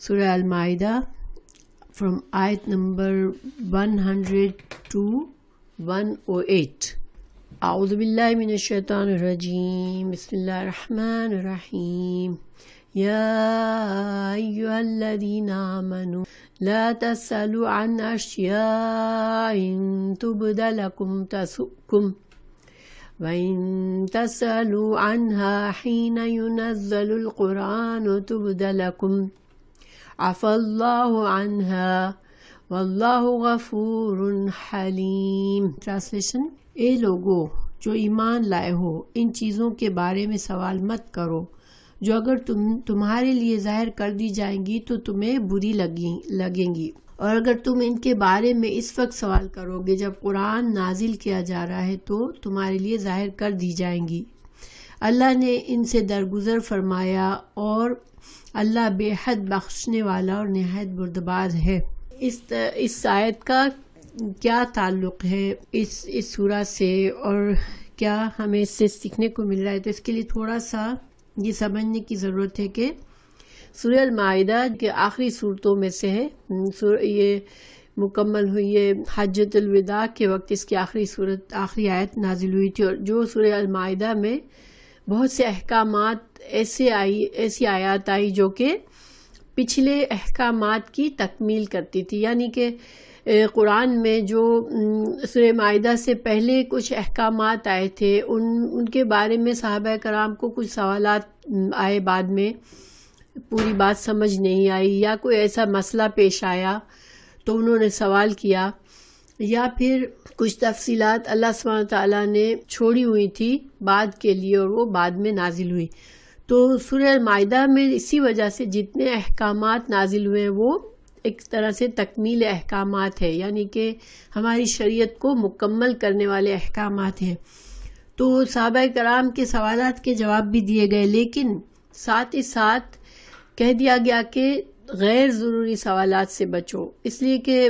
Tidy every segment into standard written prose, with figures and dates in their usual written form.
Surah Al-Ma'idah from ayat number 100 to 108. أعوذ بالله من الشيطان الرجيم. بسم الله الرحمن الرحيم. يا أيها الذين آمنوا لا تسألوا عن أشياء تبد لكم تسؤكم وإن تسألوا عنها حين ينزل القرآن تبد لكم عفى الله عنها واللہ غفور حلیم. ٹرانسلیشن: اے لوگو جو ایمان لائے ہو، ان چیزوں کے بارے میں سوال مت کرو جو اگر تمہارے لیے ظاہر کر دی جائیں گی تو تمہیں بری لگیں گی، اور اگر تم ان کے بارے میں اس وقت سوال کرو گے جب قرآن نازل کیا جا رہا ہے تو تمہارے لیے ظاہر کر دی جائیں گی. اللہ نے ان سے درگزر فرمایا اور اللہ بے حد بخشنے والا اور نہایت بردبار ہے. اس آیت کا کیا تعلق ہے اس سورہ سے اور کیا ہمیں اس سے سیکھنے کو مل رہا ہے، تو اس کے لیے تھوڑا سا یہ سمجھنے کی ضرورت ہے کہ سورہ المائدہ کے آخری صورتوں میں سے ہے. یہ مکمل ہوئی ہے حجۃ الوداع کے وقت، اس کی آخری آیت نازل ہوئی تھی، اور جو سورہ المائدہ میں بہت سے احکامات ایسی آیات آئی جو کہ پچھلے احکامات کی تکمیل کرتی تھی. یعنی کہ قرآن میں جو سورہ مائدہ سے پہلے کچھ احکامات آئے تھے ان کے بارے میں صحابہ کرام کو کچھ سوالات آئے، بعد میں پوری بات سمجھ نہیں آئی یا کوئی ایسا مسئلہ پیش آیا تو انہوں نے سوال کیا، یا پھر کچھ تفصیلات اللہ سبحانہ تعالیٰ نے چھوڑی ہوئی تھی بعد کے لیے اور وہ بعد میں نازل ہوئی. تو سورہ المائدہ میں اسی وجہ سے جتنے احکامات نازل ہوئے وہ ایک طرح سے تکمیل احکامات ہے، یعنی کہ ہماری شریعت کو مکمل کرنے والے احکامات ہیں. تو صحابہ کرام کے سوالات کے جواب بھی دیے گئے، لیکن ساتھ ہی ساتھ کہہ دیا گیا کہ غیر ضروری سوالات سے بچو، اس لیے کہ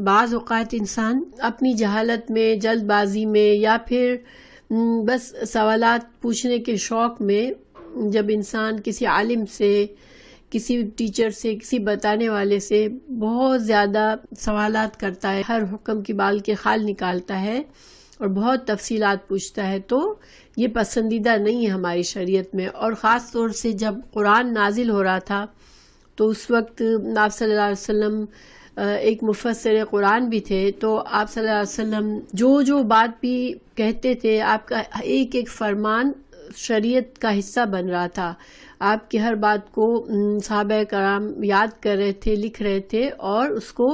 بعض اوقات انسان اپنی جہالت میں، جلد بازی میں، یا پھر بس سوالات پوچھنے کے شوق میں جب انسان کسی عالم سے، کسی ٹیچر سے، کسی بتانے والے سے بہت زیادہ سوالات کرتا ہے، ہر حکم کی بال کے خال نکالتا ہے اور بہت تفصیلات پوچھتا ہے، تو یہ پسندیدہ نہیں ہے ہماری شریعت میں. اور خاص طور سے جب قرآن نازل ہو رہا تھا تو اس وقت آپ صلی اللہ علیہ وسلم ایک مفسر قرآن بھی تھے، تو آپ صلی اللہ علیہ وسلم جو بات بھی کہتے تھے، آپ کا ایک ایک فرمان شریعت کا حصہ بن رہا تھا. آپ کی ہر بات کو صحابہ کرام یاد کر رہے تھے، لکھ رہے تھے اور اس کو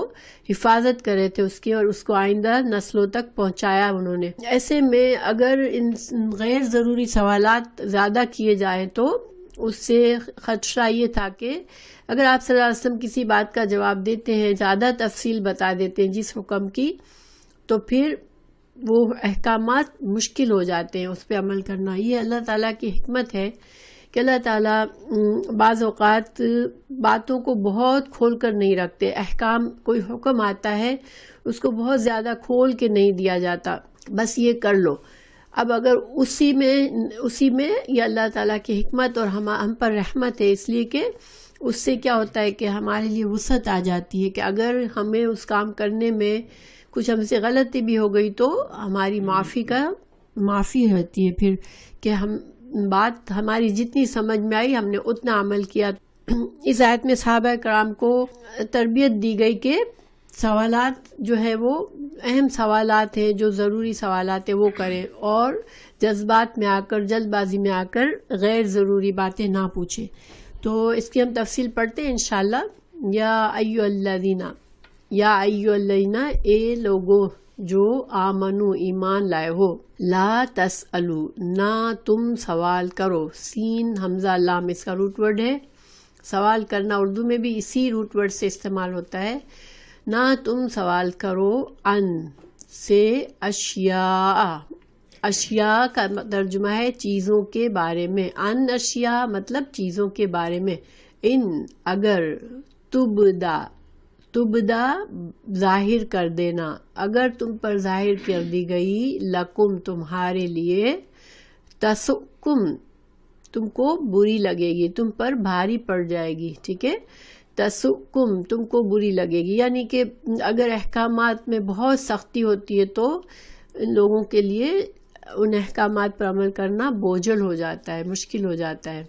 حفاظت کر رہے تھے اس کی، اور اس کو آئندہ نسلوں تک پہنچایا انہوں نے. ایسے میں اگر ان غیر ضروری سوالات زیادہ کیے جائیں تو اس سے خدشہ یہ تھا کہ اگر آپ صلی اللہ علیہ وسلم کسی بات کا جواب دیتے ہیں، زیادہ تفصیل بتا دیتے ہیں جس حکم کی، تو پھر وہ احکامات مشکل ہو جاتے ہیں اس پہ عمل کرنا. یہ اللہ تعالیٰ کی حکمت ہے کہ اللہ تعالیٰ بعض اوقات باتوں کو بہت کھول کر نہیں رکھتے. احکام، کوئی حکم آتا ہے اس کو بہت زیادہ کھول کے نہیں دیا جاتا، بس یہ کر لو. اب اگر اسی میں یہ اللہ تعالیٰ کی حکمت اور ہم پر رحمت ہے، اس لیے کہ اس سے کیا ہوتا ہے کہ ہمارے لیے وسعت آ جاتی ہے کہ اگر ہمیں اس کام کرنے میں کچھ ہم سے غلطی بھی ہو گئی تو ہماری معافی ہوتی ہے، پھر کہ بات ہماری جتنی سمجھ میں آئی ہم نے اتنا عمل کیا. اس آیت میں صحابہ کرام کو تربیت دی گئی کہ سوالات جو ہے وہ اہم سوالات ہیں، جو ضروری سوالات ہیں وہ کریں، اور جذبات میں آ کر، جلد بازی میں آ کر غیر ضروری باتیں نہ پوچھیں. تو اس کی ہم تفصیل پڑھتے ہیں انشاءاللہ. یا ایھا الذین، اے لوگو جو آمنو ایمان لائے ہو، لا تسألو، نہ تم سوال کرو. سین حمزہ لام اس کا روٹ ورڈ ہے. سوال کرنا اردو میں بھی اسی روٹ ورڈ سے استعمال ہوتا ہے. نہ تم سوال کرو ان سے، اشیاء کا ترجمہ ہے چیزوں کے بارے میں. ان اشیاء مطلب چیزوں کے بارے میں. ان اگر، تبدا ظاہر کر دینا، اگر تم پر ظاہر کر دی گئی، لکم تمہارے لیے، تسؤکم تم کو بری لگے گی، تم پر بھاری پڑ جائے گی، ٹھیک ہے. تسکم تم کو بری لگے گی، یعنی کہ اگر احکامات میں بہت سختی ہوتی ہے تو لوگوں کے لیے ان احکامات پر عمل کرنا بوجھل ہو جاتا ہے، مشکل ہو جاتا ہے.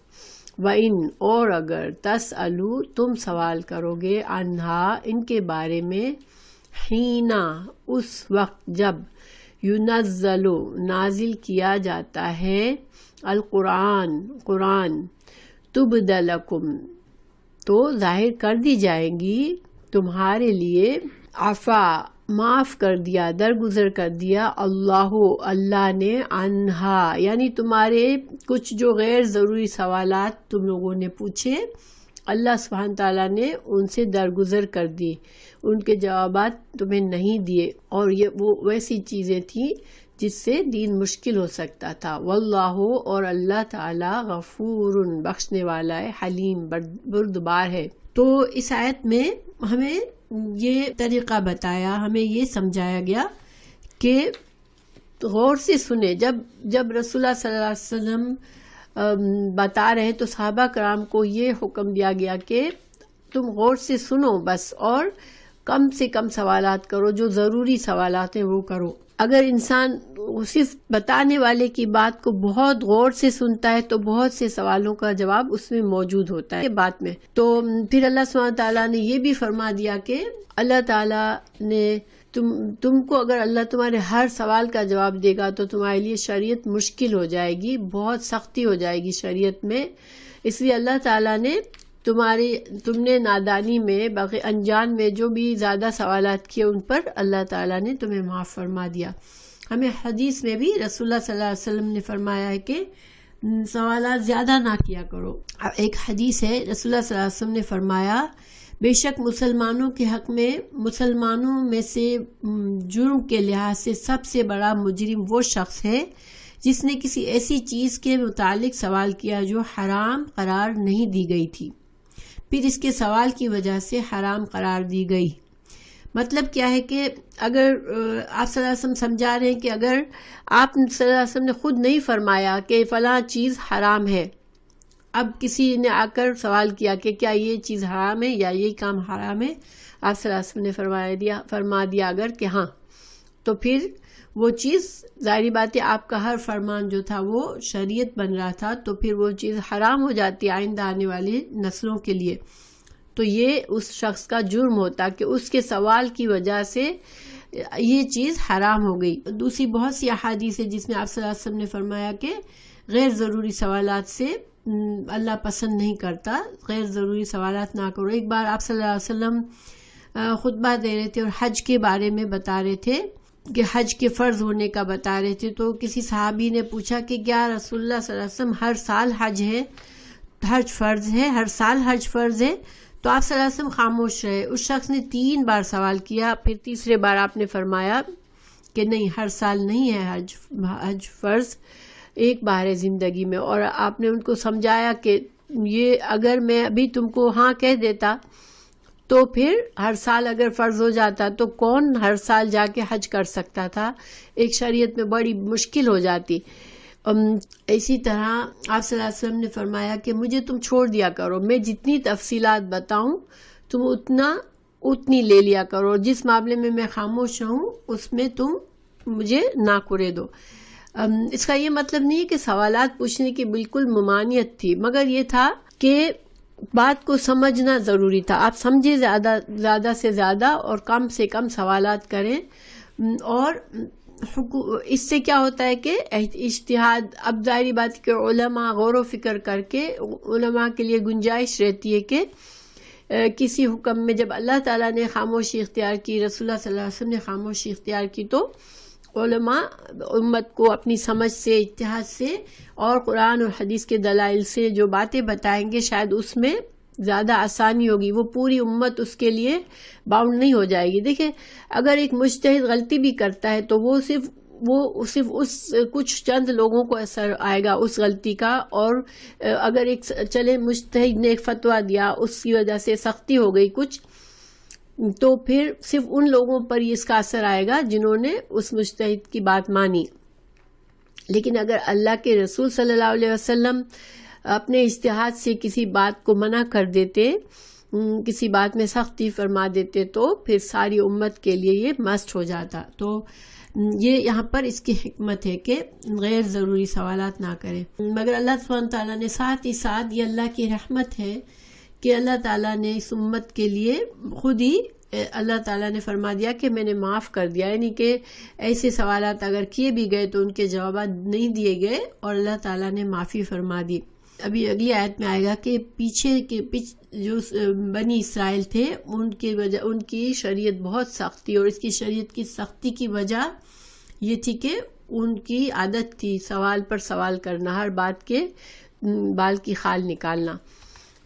وَإِن اور اگر تسألو تم سوال کرو گے عنہا ان کے بارے میں، حینا اس وقت جب ینزلو نازل کیا جاتا ہے قرآن تبد لکم تو ظاہر کر دی جائے گی تمہارے لیے، عفا معاف کر دیا، درگزر کر دیا اللہ نے، عنہا یعنی تمہارے کچھ جو غیر ضروری سوالات تم لوگوں نے پوچھے، اللہ سبحانہ تعالیٰ نے ان سے درگزر کر دی، ان کے جوابات تمہیں نہیں دیے، اور یہ وہ ویسی چیزیں تھیں جس سے دین مشکل ہو سکتا تھا. واللہ اور اللہ تعالیٰ غفور بخشنے والا ہے، حلیم بردبار ہے. تو اس آیت میں ہمیں یہ طریقہ بتایا، ہمیں یہ سمجھایا گیا کہ غور سے سنیں. جب رسول اللہ صلی اللہ علیہ وسلم بتا رہے تو صحابہ کرام کو یہ حکم دیا گیا کہ تم غور سے سنو بس، اور کم سے کم سوالات کرو، جو ضروری سوالات ہیں وہ کرو. اگر انسان صرف بتانے والے کی بات کو بہت غور سے سنتا ہے تو بہت سے سوالوں کا جواب اس میں موجود ہوتا ہے بات میں. تو پھر اللہ سبحانہ تعالیٰ نے یہ بھی فرما دیا کہ اللہ تعالیٰ نے تم کو، اگر اللہ تمہارے ہر سوال کا جواب دے گا تو تمہارے لیے شریعت مشکل ہو جائے گی، بہت سختی ہو جائے گی شریعت میں. اس لیے اللہ تعالیٰ نے تم نے نادانی میں انجان میں جو بھی زیادہ سوالات کیے ان پر اللہ تعالیٰ نے تمہیں معاف فرما دیا. ہمیں حدیث میں بھی رسول اللہ صلی اللہ علیہ وسلم نے فرمایا ہے کہ سوالات زیادہ نہ کیا کرو. ایک حدیث ہے، رسول اللہ صلی اللہ علیہ وسلم نے فرمایا بے شک مسلمانوں کے حق میں، مسلمانوں میں سے جرم کے لحاظ سے سب سے بڑا مجرم وہ شخص ہے جس نے کسی ایسی چیز کے متعلق سوال کیا جو حرام قرار نہیں دی گئی تھی، پھر اس کے سوال کی وجہ سے حرام قرار دی گئی. مطلب کیا ہے کہ اگر آپ صلی اللہ علیہ وسلم سمجھا رہے ہیں کہ اگر آپ صلی اللہ علیہ وسلم نے خود نہیں فرمایا کہ فلاں چیز حرام ہے، اب کسی نے آ کر سوال کیا کہ کیا یہ چیز حرام ہے یا یہ کام حرام ہے، آپ صلی اللہ علیہ وسلم نے فرما دیا اگر کہ ہاں، تو پھر وہ چیز ظاہری بات ہے آپ کا ہر فرمان جو تھا وہ شریعت بن رہا تھا، تو پھر وہ چیز حرام ہو جاتی آئندہ آنے والی نسلوں کے لیے. تو یہ اس شخص کا جرم ہوتا کہ اس کے سوال کی وجہ سے یہ چیز حرام ہو گئی. دوسری بہت سی احادیث ہیں جس میں آپ صلی اللہ علیہ وسلم نے فرمایا کہ غیر ضروری سوالات سے اللہ پسند نہیں کرتا، غیر ضروری سوالات نہ کرو. ایک بار آپ صلی اللہ علیہ وسلم خطبہ دے رہے تھے اور حج کے بارے میں بتا رہے تھے کہ حج کے فرض ہونے کا بتا رہے تھے، تو کسی صحابی نے پوچھا کہ کیا رسول اللہ صلی اللہ علیہ وسلم ہر سال حج فرض ہے، ہر سال حج فرض ہے؟ تو آپ صلی اللہ علیہ وسلم خاموش رہے. اس شخص نے 3 بار سوال کیا، پھر تیسرے بار آپ نے فرمایا کہ نہیں، ہر سال نہیں ہے حج فرض، ایک بار ہے زندگی میں. اور آپ نے ان کو سمجھایا کہ یہ اگر میں ابھی تم کو ہاں کہہ دیتا تو پھر ہر سال اگر فرض ہو جاتا تو کون ہر سال جا کے حج کر سکتا تھا، ایک شریعت میں بڑی مشکل ہو جاتی. اسی طرح آپ صلی اللہ علیہ وسلم نے فرمایا کہ مجھے تم چھوڑ دیا کرو، میں جتنی تفصیلات بتاؤں تم اتنی لے لیا کرو، اور جس معاملے میں میں خاموش ہوں اس میں تم مجھے نہ کرے دو. اس کا یہ مطلب نہیں ہے کہ سوالات پوچھنے کی بالکل ممانعت تھی، مگر یہ تھا کہ بات کو سمجھنا ضروری تھا. آپ سمجھے زیادہ سے زیادہ اور کم سے کم سوالات کریں. اور اس سے کیا ہوتا ہے کہ اجتہاد، اب ظاہری بات کہ علماء غور و فکر کر کے، علماء کے لیے گنجائش رہتی ہے کہ کسی حکم میں جب اللہ تعالیٰ نے خاموشی اختیار کی، رسول اللہ صلی اللہ علیہ وسلم نے خاموشی اختیار کی، تو علماء امت کو اپنی سمجھ سے، اجتہاد سے اور قرآن اور حدیث کے دلائل سے جو باتیں بتائیں گے شاید اس میں زیادہ آسانی ہوگی، وہ پوری امت اس کے لیے باؤنڈ نہیں ہو جائے گی. دیکھیں اگر ایک مجتہد غلطی بھی کرتا ہے تو وہ صرف اس کچھ چند لوگوں کو اثر آئے گا اس غلطی کا، اور اگر ایک چلے مجتہد نے ایک فتویٰ دیا، اس کی وجہ سے سختی ہو گئی کچھ، تو پھر صرف ان لوگوں پر اس کا اثر آئے گا جنہوں نے اس مجتہد کی بات مانی. لیکن اگر اللہ کے رسول صلی اللہ علیہ وسلم اپنے اجتہاد سے کسی بات کو منع کر دیتے، کسی بات میں سختی فرما دیتے تو پھر ساری امت کے لیے یہ مسٹ ہو جاتا. تو یہ یہاں پر اس کی حکمت ہے کہ غیر ضروری سوالات نہ کریں. مگر اللہ سبحانہ تعالیٰ نے ساتھ ہی ساتھ، یہ اللہ کی رحمت ہے کہ اللہ تعالیٰ نے اس امت کے لیے خود ہی اللہ تعالیٰ نے فرما دیا کہ میں نے معاف کر دیا، یعنی کہ ایسے سوالات اگر کیے بھی گئے تو ان کے جوابات نہیں دیے گئے اور اللہ تعالیٰ نے معافی فرما دی. ابھی اگلی آیت میں آئے گا کہ جو بنی اسرائیل تھے ان کی شریعت بہت سخت تھی، اور اس کی شریعت کی سختی کی وجہ یہ تھی کہ ان کی عادت تھی سوال پر سوال کرنا، ہر بات کے بال کی خال نکالنا.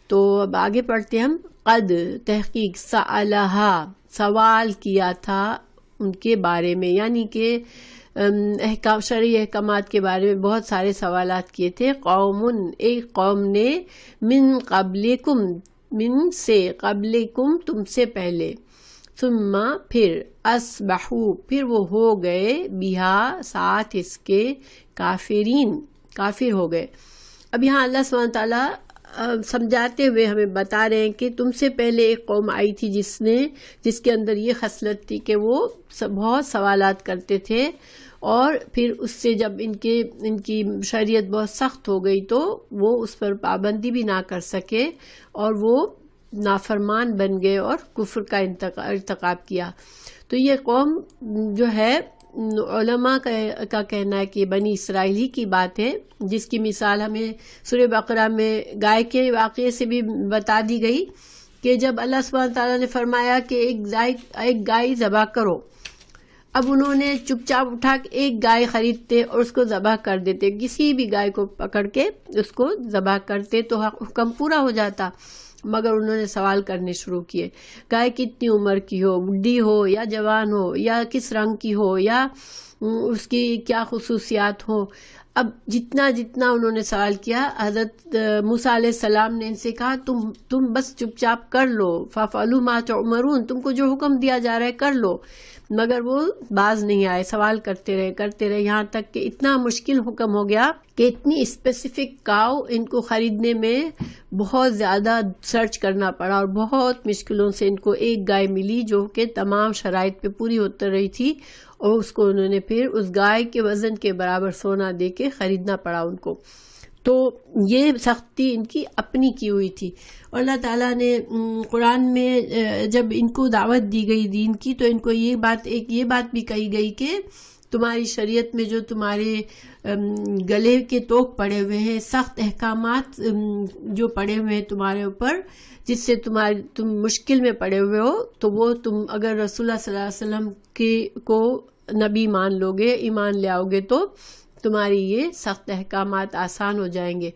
تو اب آگے پڑھتے ہم. قد تحقیق سألہا سوال کیا تھا ان کے بارے میں، یعنی کہ شرعی احکامات کے بارے میں بہت سارے سوالات کیے تھے. قوم ایک قوم نے، من قبلکم من سے، قبلکم تم سے پہلے، ثم پھر، اصبحوا پھر وہ ہو گئے، بہا ساتھ اس کے، کافرین کافر ہو گئے. اب یہاں اللہ سبحانہ تعالیٰ سمجھاتے ہوئے ہمیں بتا رہے ہیں کہ تم سے پہلے ایک قوم آئی تھی جس کے اندر یہ خصلت تھی کہ وہ بہت سوالات کرتے تھے، اور پھر اس سے جب ان کی شریعت بہت سخت ہو گئی تو وہ اس پر پابندی بھی نہ کر سکے اور وہ نافرمان بن گئے اور کفر کا ارتکاب کیا. تو یہ قوم جو ہے، علماء کا کہنا ہے کہ بنی اسرائیل ہی کی بات ہے، جس کی مثال ہمیں سورہ بقرہ میں گائے کے واقعے سے بھی بتا دی گئی کہ جب اللہ سبحانہ تعالیٰ نے فرمایا کہ ایک گائے ذبح کرو، اب انہوں نے چپ چاپ اٹھا کے ایک گائے خریدتے اور اس کو ذبح کر دیتے، کسی بھی گائے کو پکڑ کے اس کو ذبح کرتے تو حکم پورا ہو جاتا. مگر انہوں نے سوال کرنے شروع کیے، گائے کتنی عمر کی ہو، بڈھی ہو یا جوان ہو، یا کس رنگ کی ہو، یا اس کی کیا خصوصیات ہو. اب جتنا انہوں نے سوال کیا، حضرت موسیٰ علیہ السلام نے ان سے کہا تم بس چپ چاپ کر لو، فَفْعَلُوا مَا تُؤْمَرُونَ، تم کو جو حکم دیا جا رہا ہے کر لو. مگر وہ باز نہیں آئے، سوال کرتے رہے، یہاں تک کہ اتنا مشکل حکم ہو گیا کہ اتنی اسپیسیفک کاؤ ان کو خریدنے میں بہت زیادہ سرچ کرنا پڑا، اور بہت مشکلوں سے ان کو ایک گائے ملی جو کہ تمام شرائط پہ پوری ہوتی رہی تھی، اور اس کو انہوں نے پھر اس گائے کے وزن کے برابر سونا دے کے خریدنا پڑا ان کو. تو یہ سختی ان کی اپنی کی ہوئی تھی. اور اللہ تعالیٰ نے قرآن میں جب ان کو دعوت دی گئی دین کی تو ان کو یہ بات بھی کہی گئی کہ تمہاری شریعت میں جو تمہارے گلے کے توق پڑے ہوئے ہیں، سخت احکامات جو پڑے ہوئے ہیں تمہارے اوپر، جس سے تم مشکل میں پڑے ہوئے ہو، تو وہ تم اگر رسول اللہ صلی اللہ علیہ وسلم کو نبی مان لو گے، ایمان لے آؤ گے تو تمہاری یہ سخت احکامات آسان ہو جائیں گے.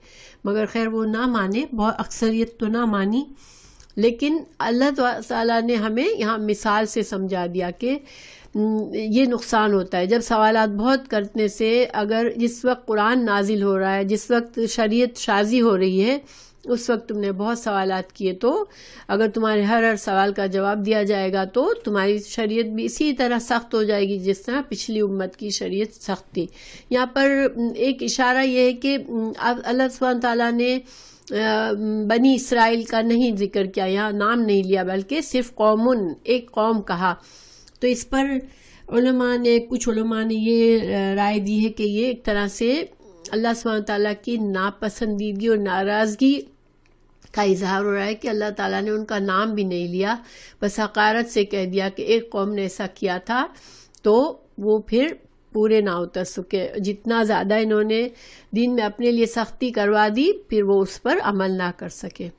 مگر خیر وہ نہ مانے، بہت اکثریت تو نہ مانی. لیکن اللہ تعالیٰ نے ہمیں یہاں مثال سے سمجھا دیا کہ یہ نقصان ہوتا ہے جب سوالات بہت کرنے سے. اگر جس وقت قرآن نازل ہو رہا ہے، جس وقت شریعت شازی ہو رہی ہے، اس وقت تم نے بہت سوالات کیے، تو اگر تمہارے ہر سوال کا جواب دیا جائے گا تو تمہاری شریعت بھی اسی طرح سخت ہو جائے گی جس طرح پچھلی امت کی شریعت سخت تھی. یہاں پر ایک اشارہ یہ ہے کہ اللہ سبحانہ تعالیٰ نے بنی اسرائیل کا نہیں ذکر کیا، یہاں نام نہیں لیا، بلکہ صرف قومن، ایک قوم کہا. تو اس پر کچھ علماء نے یہ رائے دی ہے کہ یہ ایک طرح سے اللہ سبحانہ تعالیٰ کی ناپسندیدگی اور ناراضگی کا اظہار ہو رہا ہے کہ اللہ تعالیٰ نے ان کا نام بھی نہیں لیا، بس حقارت سے کہہ دیا کہ ایک قوم نے ایسا کیا تھا، تو وہ پھر پورے نہ اتر سکے. جتنا زیادہ انہوں نے دین میں اپنے لیے سختی کروا دی، پھر وہ اس پر عمل نہ کر سکے.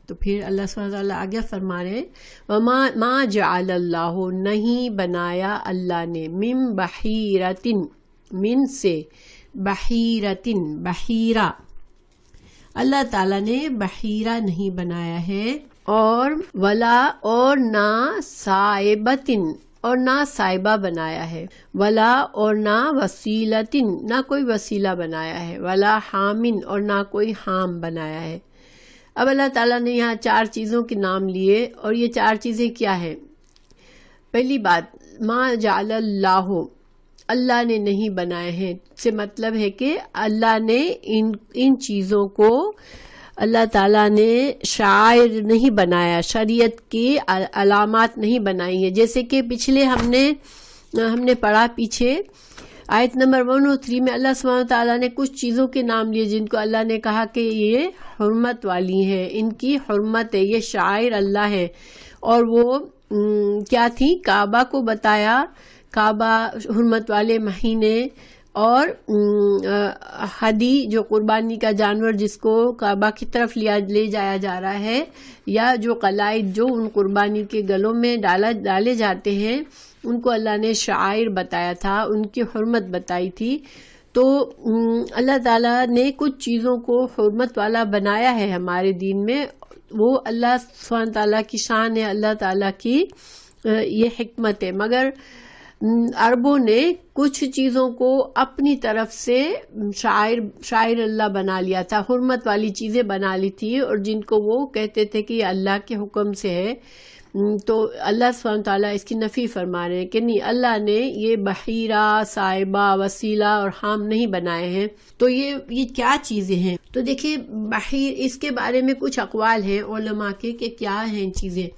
تو پھر اللہ سبحانہ تعالیٰ آگے فرما رہے ہیں، ما جعل اللہ، نہیں بنایا اللہ نے، من بحیرتن، من سے، بحیرتن، بحیرہ، اللہ تعالیٰ نے بحیرہ نہیں بنایا ہے، اور ولا، اور نہ صائبتن، اور نہ صائبہ بنایا ہے، ولا، اور نہ وسیلتن، نہ کوئی وسیلہ بنایا ہے، ولا حامن، اور نہ کوئی حام بنایا ہے. اب اللہ تعالیٰ نے یہاں 4 چیزوں کے نام لیے، اور یہ 4 چیزیں کیا ہیں؟ پہلی بات، ما جعل اللہ، اللہ نے نہیں بنائے ہیں، سے مطلب ہے کہ اللہ نے ان چیزوں کو اللہ تعالیٰ نے شاعر نہیں بنایا، شریعت کی علامات نہیں بنائی ہے. جیسے کہ پچھلے ہم نے پڑھا پیچھے آیت نمبر 103 میں اللہ سبحانہ تعالیٰ نے کچھ چیزوں کے نام لیے جن کو اللہ نے کہا کہ یہ حرمت والی ہیں، ان کی حرمت ہے، یہ شاعر اللہ ہے. اور وہ کیا تھی؟ کعبہ کو بتایا، کعبہ حرمت والے مہینے، اور ہدی جو قربانی کا جانور جس کو کعبہ کی طرف لے جایا جا رہا ہے، یا جو قلائد جو ان قربانی کے گلوں میں ڈالے جاتے ہیں، ان کو اللہ نے شعائر بتایا تھا، ان کی حرمت بتائی تھی. تو اللہ تعالیٰ نے کچھ چیزوں کو حرمت والا بنایا ہے ہمارے دین میں، وہ اللہ سبحانہ تعالیٰ کی شان ہے، اللہ تعالیٰ کی یہ حکمت ہے. مگر عربوں نے کچھ چیزوں کو اپنی طرف سے شاعر اللہ بنا لیا تھا، حرمت والی چیزیں بنا لی تھی، اور جن کو وہ کہتے تھے کہ یہ اللہ کے حکم سے ہے. تو اللہ سبحانہ تعالیٰ اس کی نفی فرما رہے ہیں کہ نہیں، اللہ نے یہ بحیرہ، صائبہ، وسیلہ اور حام نہیں بنائے ہیں. تو یہ کیا چیزیں ہیں؟ تو دیکھیں بحیر، اس کے بارے میں کچھ اقوال ہیں علماء کے کہ کیا ہیں چیزیں.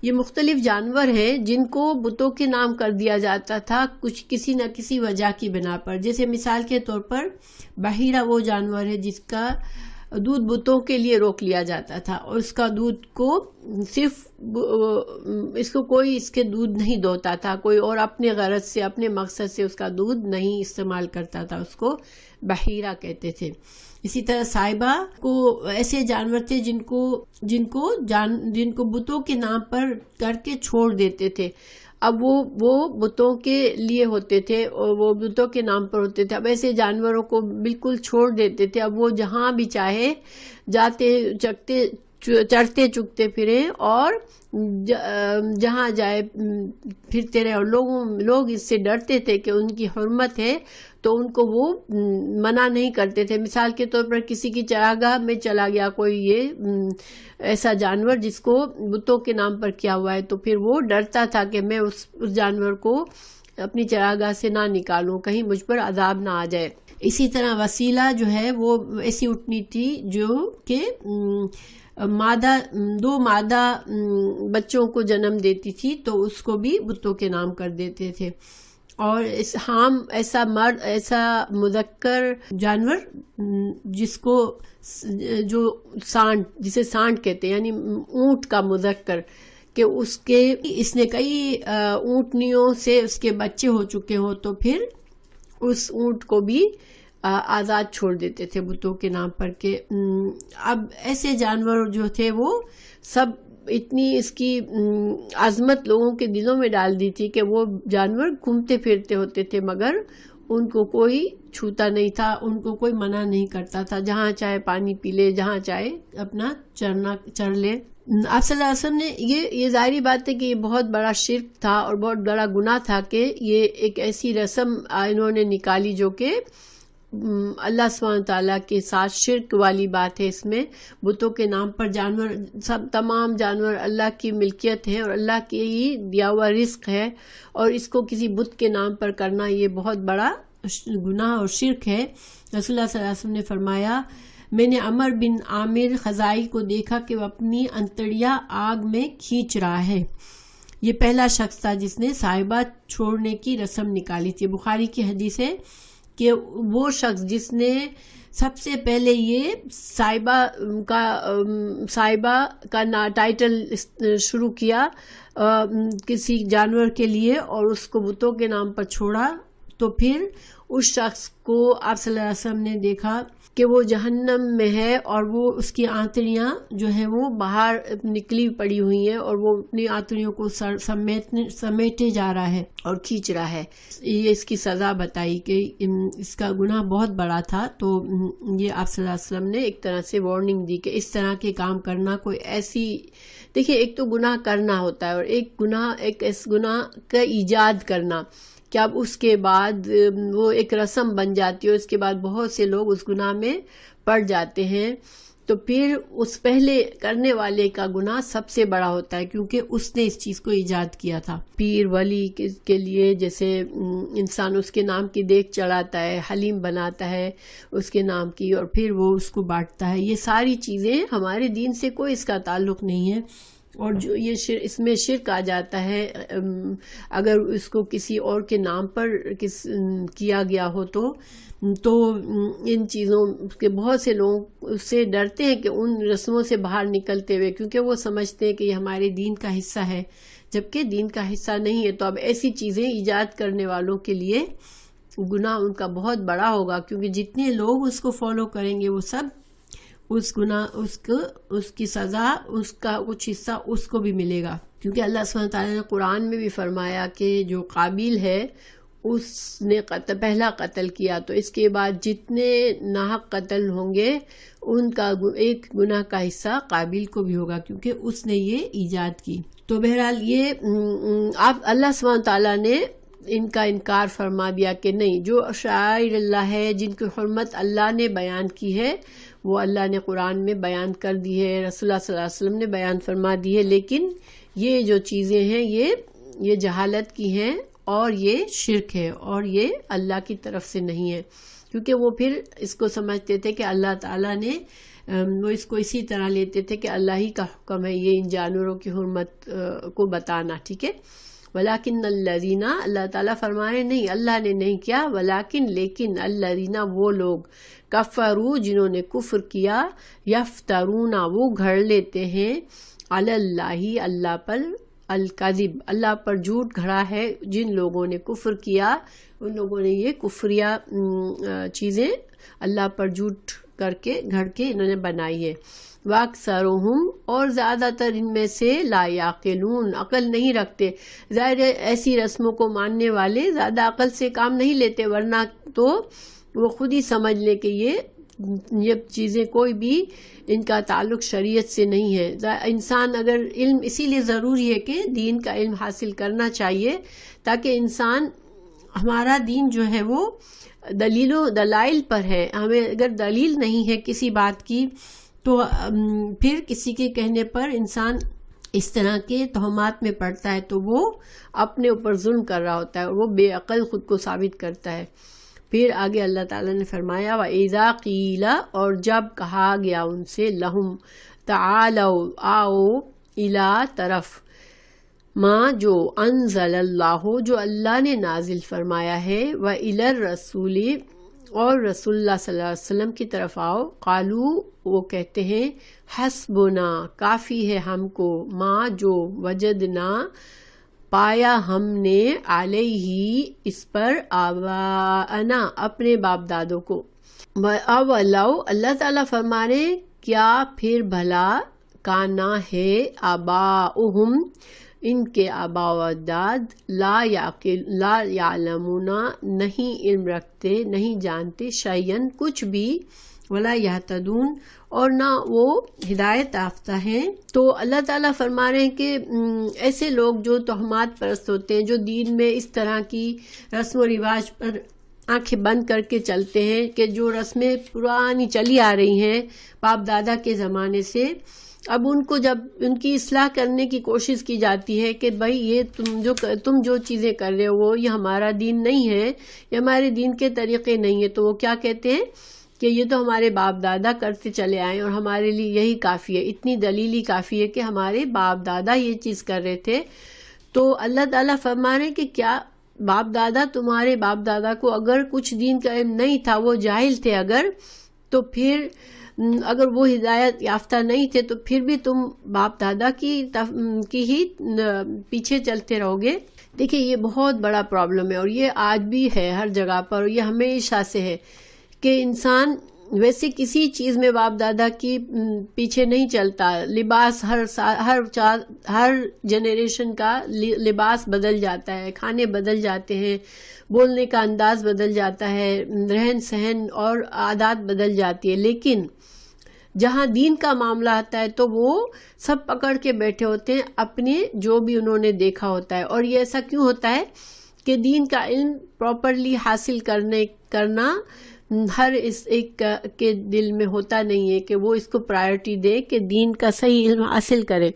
یہ مختلف جانور ہیں جن کو بتوں کے نام کر دیا جاتا تھا کچھ کسی نہ کسی وجہ کی بنا پر. جیسے مثال کے طور پر بحیرہ وہ جانور ہے جس کا دودھ بتوں کے لیے روک لیا جاتا تھا، اور اس کا دودھ کو صرف اس کو کوئی اس کے دودھ نہیں دوتا تھا، کوئی اور اپنے غرض سے، اپنے مقصد سے اس کا دودھ نہیں استعمال کرتا تھا، اس کو بحیرہ کہتے تھے. اسی طرح صائبہ کو ایسے جانور تھے جن کو بتوں کے نام پر کر کے چھوڑ دیتے تھے. اب وہ بتوں کے لیے ہوتے تھے اور وہ بتوں کے نام پر ہوتے تھے. اب ایسے جانوروں کو بالکل چھوڑ دیتے تھے. اب وہ جہاں بھی چاہے جاتے چڑھتے چگتے پھریں اور جہاں جائے پھرتے رہے. اور لوگ اس سے ڈرتے تھے کہ ان کی حرمت ہے تو ان کو وہ منع نہیں کرتے تھے. مثال کے طور پر کسی کی چراگاہ میں چلا گیا کوئی یہ ایسا جانور جس کو بتوں کے نام پر کیا ہوا ہے، تو پھر وہ ڈرتا تھا کہ میں اس جانور کو اپنی چراگاہ سے نہ نکالوں، کہیں مجھ پر عذاب نہ آ جائے. اسی طرح وسیلہ جو ہے وہ ایسی اٹھنی تھی جو کہ دو مادہ بچوں کو جنم دیتی تھی، تو اس کو بھی بتوں کے نام کر دیتے تھے. اور حام ایسا مرد، ایسا مذکر جانور جسے سانڈ کہتے ہیں، یعنی اونٹ کا مذکر، کہ اس نے کئی اونٹنیوں سے اس کے بچے ہو چکے ہوں، تو پھر اس اونٹ کو بھی آزاد چھوڑ دیتے تھے بتوں کے نام پر. کہ اب ایسے جانور جو تھے وہ سب اتنی اس کی عظمت لوگوں کے دلوں میں ڈال دی تھی کہ وہ جانور گھومتے پھرتے ہوتے تھے، مگر ان کو کوئی چھوتا نہیں تھا، ان کو کوئی منع نہیں کرتا تھا. جہاں چاہے پانی پی لے، جہاں چاہے اپنا چر لے. آپ صلی اللہ علیہ وسلم نے یہ ظاہری بات ہے کہ یہ بہت بڑا شرک تھا اور بہت بڑا گناہ تھا کہ یہ ایک ایسی رسم انہوں نے نکالی جو کہ اللہ سبحانہ تعالیٰ کے ساتھ شرک والی بات ہے. اس میں بتوں کے نام پر جانور، تمام جانور اللہ کی ملکیت ہے اور اللہ کی ہی دیا ہوا رزق ہے، اور اس کو کسی بت کے نام پر کرنا یہ بہت بڑا گناہ اور شرک ہے. رسول اللہ صلی اللہ علیہ وسلم نے فرمایا، میں نے عمر بن عامر خزائی کو دیکھا کہ وہ اپنی انتڑیاں آگ میں کھینچ رہا ہے. یہ پہلا شخص تھا جس نے صائبہ چھوڑنے کی رسم نکالی تھی. بخاری کی حدیث ہے کہ وہ شخص جس نے سب سے پہلے یہ صائبہ کا ٹائٹل شروع کیا کسی جانور کے لیے اور اس کو بتوں کے نام پر چھوڑا، تو پھر اس شخص کو آپ صلی اللہ علیہ وسلم نے دیکھا کہ وہ جہنم میں ہے اور وہ اس کی آنتڑیاں جو ہیں وہ باہر نکلی پڑی ہوئی ہیں اور وہ اپنی آنتڑیوں کو سمیٹے جا رہا ہے اور کھینچ رہا ہے. یہ اس کی سزا بتائی کہ اس کا گناہ بہت بڑا تھا. تو یہ آپ صلی اللہ علیہ وسلم نے ایک طرح سے وارننگ دی کہ اس طرح کے کام کرنا کوئی ایسی، دیکھیں ایک تو گناہ کرنا ہوتا ہے اور ایک اس گناہ کا ایجاد کرنا کہ اب اس کے بعد وہ ایک رسم بن جاتی ہے، اس کے بعد بہت سے لوگ اس گناہ میں پڑ جاتے ہیں. تو پھر اس پہلے کرنے والے کا گناہ سب سے بڑا ہوتا ہے، کیونکہ اس نے اس چیز کو ایجاد کیا تھا۔ پیر ولی کے لیے جیسے انسان اس کے نام کی دیگ چڑھاتا ہے، حلیم بناتا ہے اس کے نام کی، اور پھر وہ اس کو بانٹتا ہے، یہ ساری چیزیں ہمارے دین سے کوئی اس کا تعلق نہیں ہے، اور جو یہ اس میں شرک آ جاتا ہے اگر اس کو کسی اور کے نام پر کیا گیا ہو تو ان چیزوں کے بہت سے لوگ اس سے ڈرتے ہیں کہ ان رسموں سے باہر نکلتے ہوئے، کیونکہ وہ سمجھتے ہیں کہ یہ ہمارے دین کا حصہ ہے، جبکہ دین کا حصہ نہیں ہے۔ تو اب ایسی چیزیں ایجاد کرنے والوں کے لیے گناہ ان کا بہت بڑا ہوگا، کیونکہ جتنے لوگ اس کو فالو کریں گے وہ سب اس گناہ اس کی سزا، اس کا کچھ حصہ اس کو بھی ملے گا، کیونکہ اللہ سبحانہ تعالیٰ نے قرآن میں بھی فرمایا کہ جو قابیل ہے اس نے پہلا قتل کیا، تو اس کے بعد جتنے ناحق قتل ہوں گے ان کا ایک گناہ کا حصہ قابیل کو بھی ہوگا، کیونکہ اس نے یہ ایجاد کی۔ تو بہرحال یہ اللہ سبحانہ تعالیٰ نے ان کا انکار فرما دیا کہ نہیں، جو شعائر اللہ ہے، جن کی حرمت اللہ نے بیان کی ہے، وہ اللہ نے قرآن میں بیان کر دی ہے، رسول اللہ صلی اللہ علیہ وسلم نے بیان فرما دی ہے، لیکن یہ جو چیزیں ہیں یہ جہالت کی ہیں اور یہ شرک ہے، اور یہ اللہ کی طرف سے نہیں ہے، کیونکہ وہ پھر اس کو سمجھتے تھے کہ اللہ تعالیٰ نے وہ اس کو اسی طرح لیتے تھے کہ اللہ ہی کا حکم ہے یہ ان جانوروں کی حرمت کو بتانا، ٹھیک ہے۔ ولیکن الذین، اللہ تعالیٰ فرمائے نہیں، اللہ نے نہیں کیا، لیکن الذین، وہ لوگ کفروا، جنہوں نے کفر کیا، یفترون، وہ گھڑ لیتے ہیں، علی اللہ، اللہ پر، الکذب، اللہ پر جھوٹ گھڑا ہے۔ جن لوگوں نے کفر کیا ان لوگوں نے یہ کفریہ چیزیں اللہ پر جھوٹ کر کے گھڑ کے انہوں نے بنائی ہے۔ واکثرہم، اور زیادہ تر ان میں سے، لا یعقلون، عقل نہیں رکھتے۔ ظاہر ہے ایسی رسموں کو ماننے والے زیادہ عقل سے کام نہیں لیتے، ورنہ تو وہ خود ہی سمجھ لے کہ یہ چیزیں کوئی بھی ان کا تعلق شریعت سے نہیں ہے۔ انسان اگر علم، اسی لیے ضروری ہے کہ دین کا علم حاصل کرنا چاہیے، تاکہ انسان، ہمارا دین جو ہے وہ دلیل و دلائل پر ہے، ہمیں اگر دلیل نہیں ہے کسی بات کی تو پھر کسی کے کہنے پر انسان اس طرح کے تہمات میں پڑتا ہے تو وہ اپنے اوپر ظلم کر رہا ہوتا ہے، اور وہ بے عقل خود کو ثابت کرتا ہے۔ پھر آگے اللہ تعالیٰ نے فرمایا وَإِذَا قِيلَ، اور جب کہا گیا ان سے، لَهُمْ، تَعَالَوْا، آؤ، إِلَى، طرف، ما، جو، انزل اللہ، جو اللہ نے نازل فرمایا ہے، وَإِلَى الرَّسُولِ، اور رسول اللہ صلی اللہ علیہ وسلم کی طرف آؤ، قالو، وہ کہتے ہیں، حسبنا، کافی ہے ہم کو، ما، جو، وجدنا، پایا ہم نے، علیہ، اس پر، آباءنا، اپنے باپ دادوں کو۔ اولو، اللہ تعالیٰ فرمانے، کیا پھر بھلا، کانا ہے، آباؤہم، ان کے آباء و اجداد، لا یعلمون، نہیں علم رکھتے، نہیں جانتے، شیئن، کچھ بھی، ولا یہتدون، اور نہ وہ ہدایت یافتہ ہیں۔ تو اللہ تعالیٰ فرما رہے ہیں کہ ایسے لوگ جو تہمات پرست ہوتے ہیں، جو دین میں اس طرح کی رسم و رواج پر آنکھیں بند کر کے چلتے ہیں، کہ جو رسمیں پرانی چلی آ رہی ہیں باپ دادا کے زمانے سے، اب ان کو جب ان کی اصلاح کرنے کی کوشش کی جاتی ہے کہ بھائی یہ تم جو چیزیں کر رہے ہو یہ ہمارا دین نہیں ہے، یہ ہمارے دین کے طریقے نہیں ہے، تو وہ کیا کہتے ہیں کہ یہ تو ہمارے باپ دادا کرتے چلے آئے اور ہمارے لیے یہی کافی ہے، اتنی دلیل ہی کافی ہے کہ ہمارے باپ دادا یہ چیز کر رہے تھے۔ تو اللہ تعالیٰ فرما رہے ہیں کہ کیا باپ دادا، تمہارے باپ دادا کو اگر کچھ دین کا علم نہیں تھا، وہ جاہل تھے اگر، تو پھر اگر وہ ہدایت یافتہ نہیں تھے تو پھر بھی تم باپ دادا کی ہی پیچھے چلتے رہو گے؟ دیکھیں یہ بہت بڑا پرابلم ہے، اور یہ آج بھی ہے ہر جگہ پر، اور یہ ہمیشہ سے ہے کہ انسان ویسے کسی چیز میں باپ دادا کی پیچھے نہیں چلتا۔ لباس ہر جنریشن کا لباس بدل جاتا ہے، کھانے بدل جاتے ہیں، بولنے کا انداز بدل جاتا ہے، رہن سہن اور عادات بدل جاتی ہے، لیکن جہاں دین کا معاملہ آتا ہے تو وہ سب پکڑ کے بیٹھے ہوتے ہیں اپنے جو بھی انہوں نے دیکھا ہوتا ہے۔ اور یہ ایسا کیوں ہوتا ہے کہ دین کا علم پراپرلی حاصل کرنا ہر اس ایک کے دل میں ہوتا نہیں ہے کہ وہ اس کو پرائرٹی دے کہ دین کا صحیح علم حاصل کرے.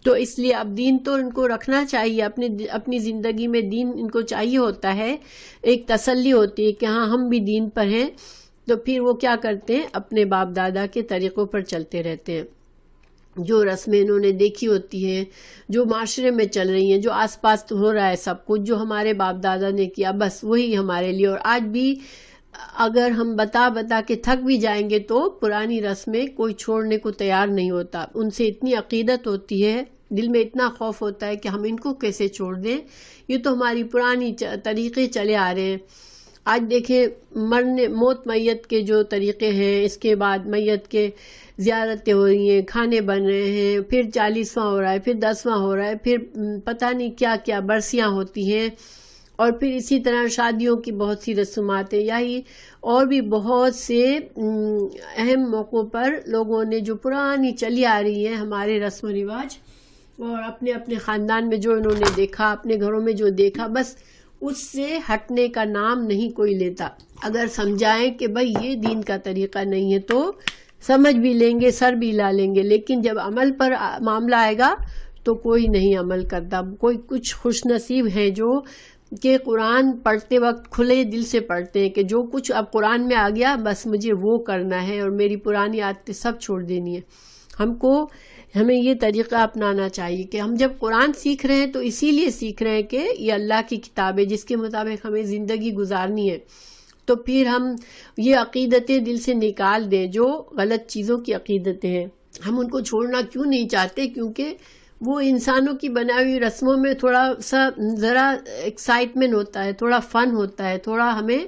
تو اس لیے اب دین تو ان کو رکھنا چاہیے اپنی زندگی میں. دین ان کو چاہیے ہوتا ہے, ایک تسلی ہوتی ہے کہ ہاں ہم بھی دین پر ہیں. تو پھر وہ کیا کرتے ہیں, اپنے باپ دادا کے طریقوں پر چلتے رہتے ہیں. جو رسمیں انہوں نے دیکھی ہوتی ہیں, جو معاشرے میں چل رہی ہیں, جو آس پاس ہو رہا ہے سب کچھ, جو ہمارے باپ دادا نے کیا, بس وہی ہمارے لیے. اور آج بھی اگر ہم بتا کے تھک بھی جائیں گے تو پرانی رسمیں کوئی چھوڑنے کو تیار نہیں ہوتا. ان سے اتنی عقیدت ہوتی ہے, دل میں اتنا خوف ہوتا ہے کہ ہم ان کو کیسے چھوڑ دیں, یہ تو ہماری پرانی طریقے چلے آ رہے ہیں. آج دیکھیں موت میت کے جو طریقے ہیں, اس کے بعد میت کے زیارتیں ہو رہی ہیں, کھانے بن رہے ہیں, پھر 40واں ہو رہا ہے, پھر 10واں ہو رہا ہے, پھر پتہ نہیں کیا کیا برسیاں ہوتی ہیں, اور پھر اسی طرح شادیوں کی بہت سی رسومات ہیں. یہی اور بھی بہت سے اہم موقعوں پر لوگوں نے جو پرانی چلی آ رہی ہے ہمارے رسم و رواج, اور اپنے اپنے خاندان میں جو انہوں نے دیکھا, اپنے گھروں میں جو دیکھا, بس اس سے ہٹنے کا نام نہیں کوئی لیتا. اگر سمجھائیں کہ بھائی یہ دین کا طریقہ نہیں ہے تو سمجھ بھی لیں گے, سر بھی لا لیں گے, لیکن جب عمل پر معاملہ آئے گا تو کوئی نہیں عمل کرتا. کوئی کچھ خوش نصیب ہیں جو کہ قرآن پڑھتے وقت کھلے دل سے پڑھتے ہیں کہ جو کچھ اب قرآن میں آ گیا بس مجھے وہ کرنا ہے اور میری پرانی عادتیں سب چھوڑ دینی ہے. ہمیں یہ طریقہ اپنانا چاہیے کہ ہم جب قرآن سیکھ رہے ہیں تو اسی لیے سیکھ رہے ہیں کہ یہ اللہ کی کتاب ہے جس کے مطابق ہمیں زندگی گزارنی ہے. تو پھر ہم یہ عقیدتیں دل سے نکال دیں جو غلط چیزوں کی عقیدتیں ہیں. ہم ان کو چھوڑنا کیوں نہیں چاہتے, کیونکہ وہ انسانوں کی بنائی ہوئی رسموں میں تھوڑا سا ذرا ایکسائٹمنٹ ہوتا ہے, تھوڑا فن ہوتا ہے, تھوڑا ہمیں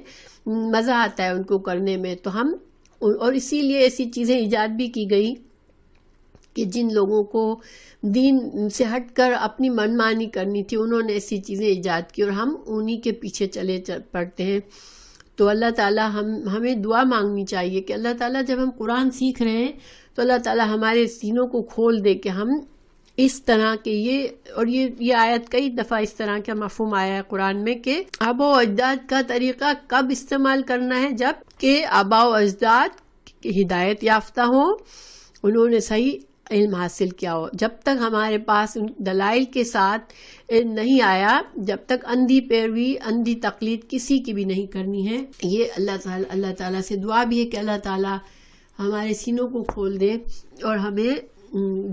مزہ آتا ہے ان کو کرنے میں. تو ہم اور اسی لیے ایسی چیزیں ایجاد بھی کی گئی کہ جن لوگوں کو دین سے ہٹ کر اپنی من مانی کرنی تھی انہوں نے ایسی چیزیں ایجاد کی, اور ہم انہی کے پیچھے چلے پڑتے ہیں. تو اللہ تعالیٰ ہمیں دعا مانگنی چاہیے کہ اللہ تعالیٰ جب ہم قرآن سیکھ رہے ہیں تو اللہ تعالیٰ ہمارے سینوں کو کھول دے کہ ہم اس طرح کے یہ آیت کئی دفعہ اس طرح کا مفہوم آیا ہے قرآن میں کہ آبا و اجداد کا طریقہ کب استعمال کرنا ہے, جب کہ آبا و اجداد ہدایت یافتہ ہوں, انہوں نے صحیح علم حاصل کیا ہو. جب تک ہمارے پاس دلائل کے ساتھ نہیں آیا, جب تک اندھی پیروی اندھی تقلید کسی کی بھی نہیں کرنی ہے. یہ اللہ تعالیٰ سے دعا بھی ہے کہ اللہ تعالیٰ ہمارے سینوں کو کھول دے اور ہمیں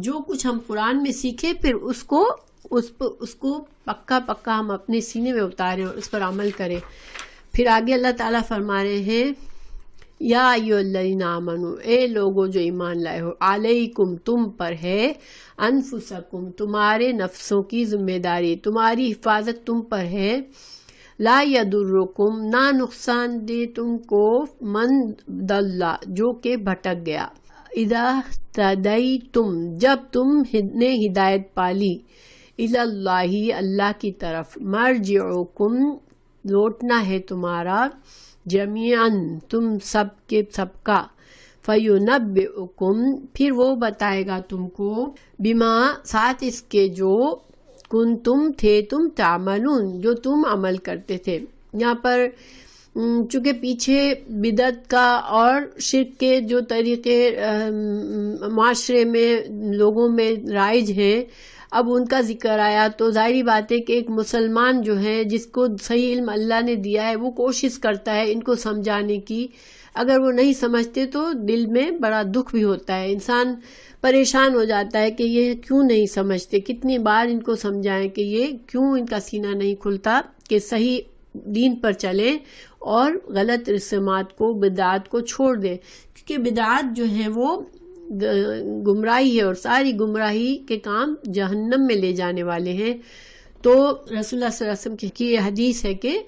جو کچھ ہم قرآن میں سیکھے پھر اس کو پکا ہم اپنے سینے میں اتاریں اور اس پر عمل کریں. پھر آگے اللہ تعالیٰ فرما رہے ہیں یا ایھا الذین آمنو, اے لوگو جو ایمان لائے ہو, علیکم تم پر ہے, انفسکم تمہارے نفسوں کی ذمہ داری, تمہاری حفاظت تم پر ہے, لا یضرکم نہ نقصان دے تم کو, من ضل جو کہ بھٹک گیا, اذا اہتدیتم جب تم نے ہدایت پالی, الی اللہ اللہ کی طرف, مرجعکم لوٹنا ہے تمہارا, جمیعاً تم سب کے سب کا, فینبئکم پھر وہ بتائے گا تم کو, بما ساتھ اس کے جو کنتم تھے تم تعملون جو تم عمل کرتے تھے. یہاں پر چونکہ پیچھے بدعت کا اور شرک کے جو طریقے معاشرے میں لوگوں میں رائج ہیں اب ان کا ذکر آیا, تو ظاہری بات ہے کہ ایک مسلمان جو ہے جس کو صحیح علم اللہ نے دیا ہے وہ کوشش کرتا ہے ان کو سمجھانے کی. اگر وہ نہیں سمجھتے تو دل میں بڑا دکھ بھی ہوتا ہے, انسان پریشان ہو جاتا ہے کہ یہ کیوں نہیں سمجھتے, کتنی بار ان کو سمجھائیں کہ یہ کیوں ان کا سینہ نہیں کھلتا کہ صحیح دین پر چلیں اور غلط رسومات کو بدعات کو چھوڑ دیں, کیونکہ بدعات جو ہیں وہ گمراہی ہے اور ساری گمراہی کے کام جہنم میں لے جانے والے ہیں. تو رسول اللہ صلی اللہ علیہ وسلم کی یہ حدیث ہے کہ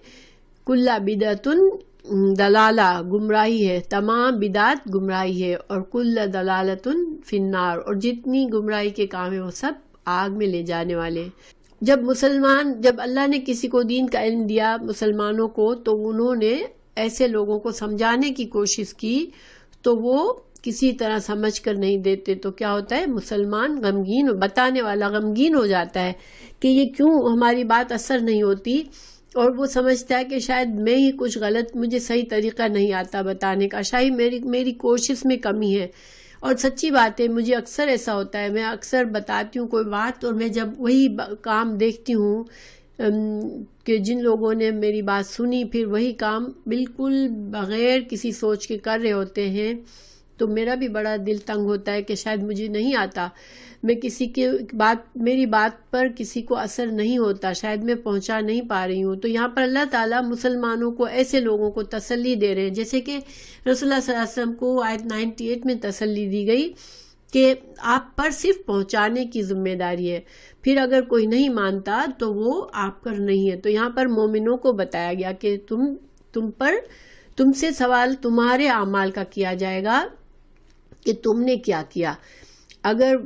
کل بدعۃ دلالہ گمراہی ہے, تمام بدعات گمراہی ہے, اور کل دلالۃ فی النار اور جتنی گمراہی کے کام ہیں وہ سب آگ میں لے جانے والے ہیں. جب اللہ نے کسی کو دین کا علم دیا مسلمانوں کو تو انہوں نے ایسے لوگوں کو سمجھانے کی کوشش کی تو وہ کسی طرح سمجھ کر نہیں دیتے, تو کیا ہوتا ہے مسلمان غمگین, بتانے والا غمگین ہو جاتا ہے کہ یہ کیوں ہماری بات اثر نہیں ہوتی. اور وہ سمجھتا ہے کہ شاید میں ہی کچھ غلط، مجھے صحیح طریقہ نہیں آتا بتانے کا، شاید میری کوشش میں کمی ہے. اور سچی بات ہے، مجھے اکثر ایسا ہوتا ہے، میں اکثر بتاتی ہوں کوئی بات، اور میں جب وہی کام دیکھتی ہوں کہ جن لوگوں نے میری بات سنی پھر وہی کام بالکل بغیر کسی سوچ کے کر رہے ہوتے ہیں، تو میرا بھی بڑا دل تنگ ہوتا ہے کہ شاید مجھے نہیں آتا، میں کسی کی میری بات پر کسی کو اثر نہیں ہوتا، شاید میں پہنچا نہیں پا رہی ہوں. تو یہاں پر اللہ تعالیٰ مسلمانوں کو، ایسے لوگوں کو تسلی دے رہے ہیں، جیسے کہ رسول اللہ صلی اللہ علیہ وسلم کو آیت 98 میں تسلی دی گئی کہ آپ پر صرف پہنچانے کی ذمہ داری ہے، پھر اگر کوئی نہیں مانتا تو وہ آپ پر نہیں ہے. تو یہاں پر مومنوں کو بتایا گیا کہ تم سے سوال تمہارے اعمال کا کیا جائے گا کہ تم نے کیا کیا. اگر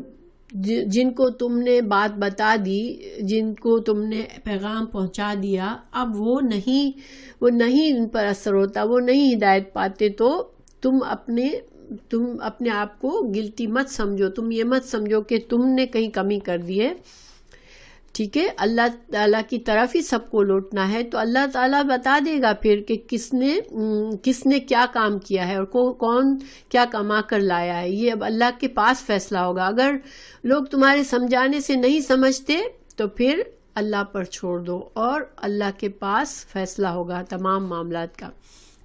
جن کو تم نے بات بتا دی، جن کو تم نے پیغام پہنچا دیا، اب وہ نہیں ان پر اثر ہوتا، وہ نہیں ہدایت پاتے، تو تم اپنے آپ کو گلٹی مت سمجھو، تم یہ مت سمجھو کہ تم نے کہیں کمی کر دی ہے. ٹھیک ہے، اللہ تعالیٰ کی طرف ہی سب کو لوٹنا ہے. تو اللہ تعالیٰ بتا دے گا پھر کہ کس نے کیا کام کیا ہے اور کون کیا کما کر لایا ہے. یہ اب اللہ کے پاس فیصلہ ہوگا. اگر لوگ تمہارے سمجھانے سے نہیں سمجھتے تو پھر اللہ پر چھوڑ دو، اور اللہ کے پاس فیصلہ ہوگا تمام معاملات کا.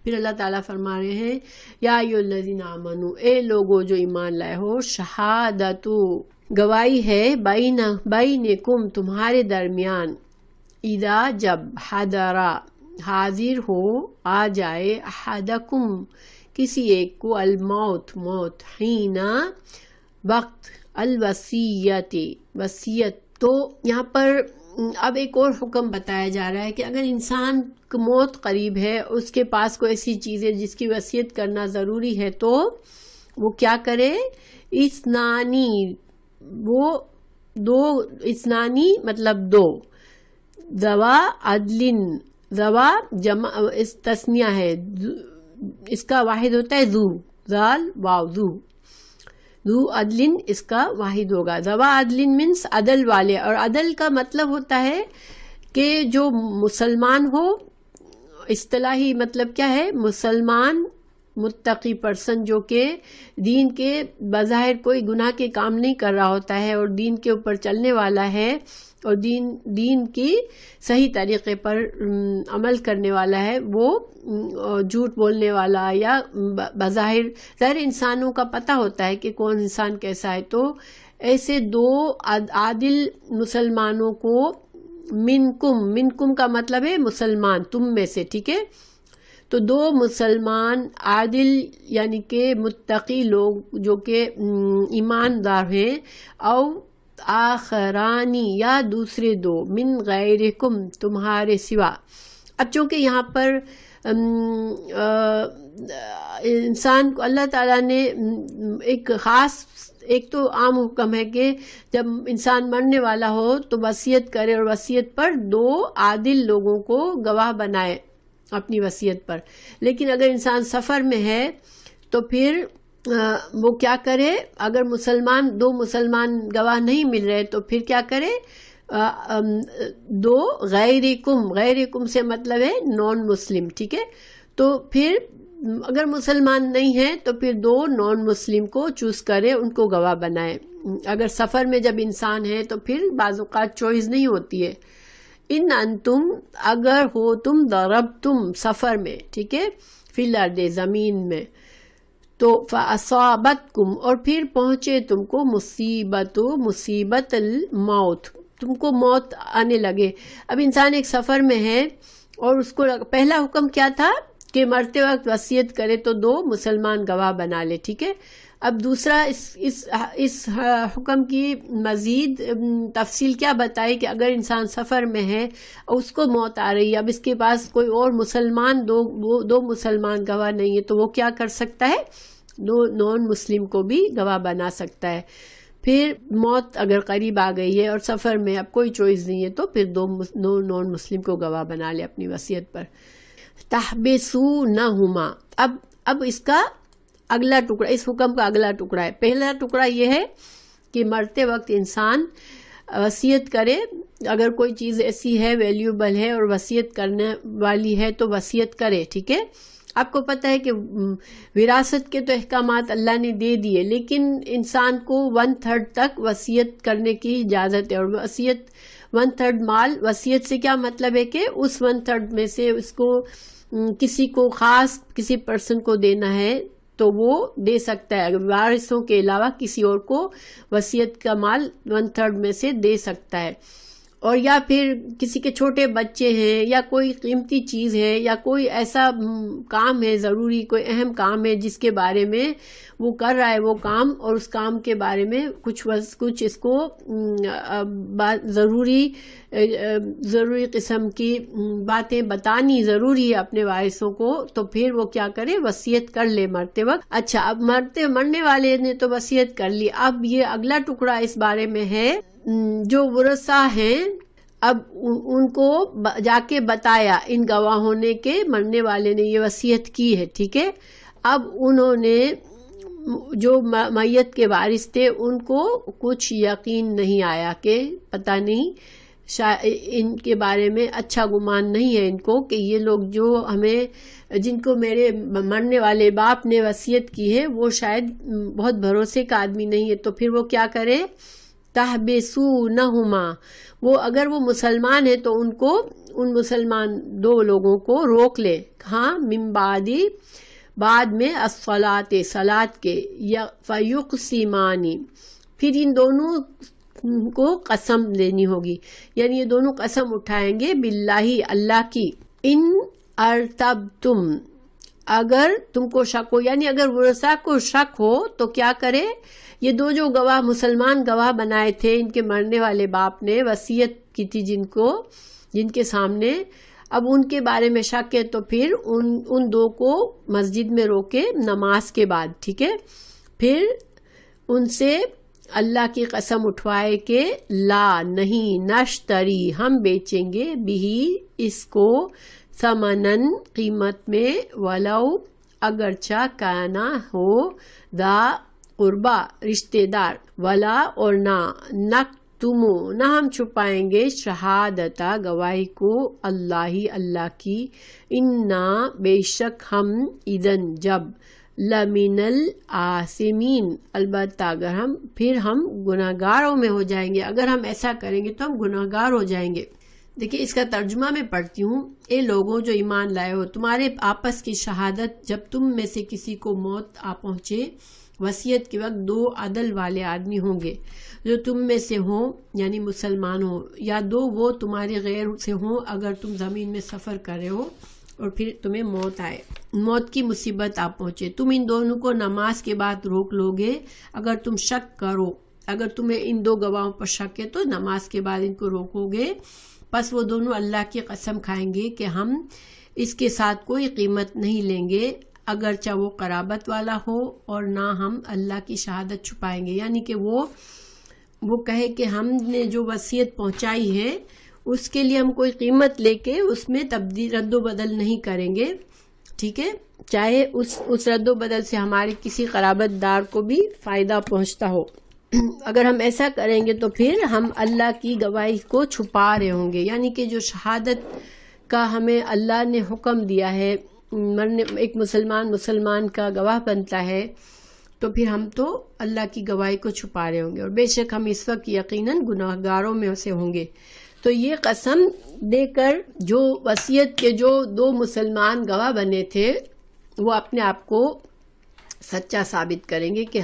پھر اللہ تعالیٰ فرما رہے ہیں یا ایھا الذین آمنو، اے لوگو جو ایمان لائے ہو، شہادتو گواہی ہے، بینکم تمہارے درمیان، اذا جب، حضرا حاضر ہو، آ جائے، احدکم کسی ایک کو، الموت موت، حین وقت، الوصیت وصیت. تو یہاں پر اب ایک اور حکم بتایا جا رہا ہے کہ اگر انسان کو موت قریب ہے، اس کے پاس کوئی ایسی چیز ہے جس کی وصیت کرنا ضروری ہے، تو وہ کیا کرے؟ اسنانی، وہ اسنانی مطلب دو، ذوا عدل، ذوا جمع تثنیہ ہے، اس کا واحد ہوتا ہے ذو، ذال واو، ذو عدل اس کا واحد ہوگا. ذوا عدل مینس عدل والے، اور عدل کا مطلب ہوتا ہے کہ جو مسلمان ہو. اصطلاحی مطلب کیا ہے؟ مسلمان متقی پرسن، جو کہ دین کے بظاہر کوئی گناہ کے کام نہیں کر رہا ہوتا ہے اور دین کے اوپر چلنے والا ہے، اور دین کی صحیح طریقے پر عمل کرنے والا ہے. وہ جھوٹ بولنے والا یا ظاہر انسانوں کا پتہ ہوتا ہے کہ کون انسان کیسا ہے. تو ایسے دو عادل مسلمانوں کو، منکم کا مطلب ہے مسلمان، تم میں سے. ٹھیک ہے، تو دو مسلمان عادل یعنی کہ متقی لوگ جو کہ ایماندار ہیں، او آخرانی یا دوسرے دو، من غیرکم تمہارے سوا. اب چونکہ یہاں پر انسان کو اللہ تعالیٰ نے ایک تو عام حکم ہے کہ جب انسان مرنے والا ہو تو وصیت کرے، اور وصیت پر دو عادل لوگوں کو گواہ بنائے اپنی وصیت پر. لیکن اگر انسان سفر میں ہے تو پھر وہ کیا کرے؟ اگر دو مسلمان گواہ نہیں مل رہے تو پھر کیا کرے؟ دو غیرکم سے مطلب ہے نان مسلم. ٹھیک ہے، تو پھر اگر مسلمان نہیں ہیں تو پھر دو نان مسلم کو چوز کرے، ان کو گواہ بنائے. اگر سفر میں جب انسان ہے تو پھر بعض اوقات چوائس نہیں ہوتی ہے. ان انتم اگر ہو تم، ضربتم سفر میں، ٹھیک ہے، فی الارض زمین میں، تو فاصابتکم اور پھر پہنچے تم کو، مصیبت الموت، تم کو موت آنے لگے. اب انسان ایک سفر میں ہے اور اس کو پہلا حکم کیا تھا کہ مرتے وقت وصیت کرے تو دو مسلمان گواہ بنا لے. ٹھیک ہے، اب دوسرا اس حکم کی مزید تفصیل کیا بتائی کہ اگر انسان سفر میں ہے اور اس کو موت آ رہی ہے، اب اس کے پاس کوئی اور دو مسلمان گواہ نہیں ہے، تو وہ کیا کر سکتا ہے؟ دو نان مسلم کو بھی گواہ بنا سکتا ہے. پھر موت اگر قریب آ گئی ہے اور سفر میں اب کوئی چوائس نہیں ہے تو پھر دو نان مسلم کو گواہ بنا لے اپنی وصیت پر. تحبسونہما، اب اس کا اگلا ٹکڑا، اس حکم کا اگلا ٹکڑا ہے. پہلا ٹکڑا یہ ہے کہ مرتے وقت انسان وصیت کرے. اگر کوئی چیز ایسی ہے ویلیوبل ہے اور وصیت کرنے والی ہے تو وصیت کرے. ٹھیک ہے. آپ کو پتہ ہے کہ وراثت کے تو احکامات اللہ نے دے دیے، لیکن انسان کو 1/3 تک وصیت کرنے کی اجازت ہے. اور وصیت 1/3 مال، وصیت سے کیا مطلب ہے کہ اس 1/3 میں سے اس کو کسی کو خاص کسی پرسن کو دینا ہے تو وہ دے سکتا ہے. وارثوں کے علاوہ کسی اور کو وصیت کا مال 1/3 میں سے دے سکتا ہے. اور یا پھر کسی کے چھوٹے بچے ہیں یا کوئی قیمتی چیز ہے یا کوئی ایسا کام ہے ضروری، کوئی اہم کام ہے جس کے بارے میں وہ کر رہا ہے وہ کام، اور اس کام کے بارے میں کچھ اس کو ضروری قسم کی باتیں بتانی ضروری ہے اپنے وارثوں کو، تو پھر وہ کیا کرے، وصیت کر لے مرتے وقت. اچھا، اب مرنے والے نے تو وصیت کر لی. اب یہ اگلا ٹکڑا اس بارے میں ہے، جو ورثہ ہیں اب ان کو جا کے بتایا ان گواہوں نے کہ مرنے والے نے یہ وصیت کی ہے. ٹھیک ہے. اب انہوں نے جو میت کے وارث تھے ان کو کچھ یقین نہیں آیا کہ پتہ نہیں، ان کے بارے میں اچھا گمان نہیں ہے ان کو کہ یہ لوگ جو جن کو میرے مرنے والے باپ نے وصیت کی ہے وہ شاید بہت بھروسے کا آدمی نہیں ہے. تو پھر وہ کیا کرے، تحبسونہما، وہ اگر وہ مسلمان ہے تو ان مسلمان 2 لوگوں کو روک لے. ہاں، من بعد میں الصلاۃ، صلاۃ کے، یا فیقسمانی، پھر ان دونوں کو قسم دینی ہوگی، یعنی یہ دونوں قسم اٹھائیں گے باللہ، اللہ کی. ان ارتبتم، اگر تم کو شک ہو، یعنی اگر ورثہ کو شک ہو تو کیا کرے، یہ 2 جو گواہ مسلمان گواہ بنائے تھے، ان کے مرنے والے باپ نے وصیت کی تھی جن کے سامنے، اب ان کے بارے میں شک ہے تو پھر ان 2 کو مسجد میں روکے نماز کے بعد. ٹھیک ہے. پھر ان سے اللہ کی قسم اٹھوائے کہ لا، نہیں، نشتری، ہم بیچیں گے، بھی، اس کو، ثمنن، قیمت میں، ولو، اگرچہ، کانا، ہو، دا قربا، رشتہ دار، ولا، اور نہ، نکتمو، نہ ہم چھپائیں گے، شہادتا، گواہی کو، اللہ کی، انا، بے شک ہم، اذن، جب، لمن الآثمین، البتہ اگر پھر ہم گناہگاروں میں ہو جائیں گے. اگر ہم ایسا کریں گے تو ہم گناہگار ہو جائیں گے. دیکھیں اس کا ترجمہ میں پڑھتی ہوں. اے لوگوں جو ایمان لائے ہو، تمہارے آپس کی شہادت، جب تم میں سے کسی کو موت آ پہنچے، وصیت کے وقت 2 عدل والے آدمی ہوں گے جو تم میں سے ہوں، یعنی مسلمان ہوں، یا 2 وہ تمہارے غیر سے ہوں اگر تم زمین میں سفر کر رہے ہو اور پھر تمہیں موت کی مصیبت آ پہنچے. تم ان دونوں کو نماز کے بعد روک لو گے اگر تم شک کرو. اگر تمہیں ان 2 گواہوں پر شک ہے تو نماز کے بعد ان کو روکو گے. پس وہ دونوں اللہ کی قسم کھائیں گے کہ ہم اس کے ساتھ کوئی قیمت نہیں لیں گے، اگرچہ وہ قرابت والا ہو، اور نہ ہم اللہ کی شہادت چھپائیں گے. یعنی کہ وہ کہے کہ ہم نے جو وصیت پہنچائی ہے اس کے لیے ہم کوئی قیمت لے کے اس میں رد و بدل نہیں کریں گے. ٹھیک ہے. چاہے اس رد و بدل سے ہمارے کسی قرابت دار کو بھی فائدہ پہنچتا ہو. اگر ہم ایسا کریں گے تو پھر ہم اللہ کی گواہی کو چھپا رہے ہوں گے. یعنی کہ جو شہادت کا ہمیں اللہ نے حکم دیا ہے، ایک مسلمان کا گواہ بنتا ہے، تو پھر ہم تو اللہ کی گواہی کو چھپا رہے ہوں گے، اور بے شک ہم اس وقت یقیناً گناہگاروں میں سے ہوں گے. تو یہ قسم دے کر جو وصیت کے جو 2 مسلمان گواہ بنے تھے وہ اپنے آپ کو سچا ثابت کریں گے کہ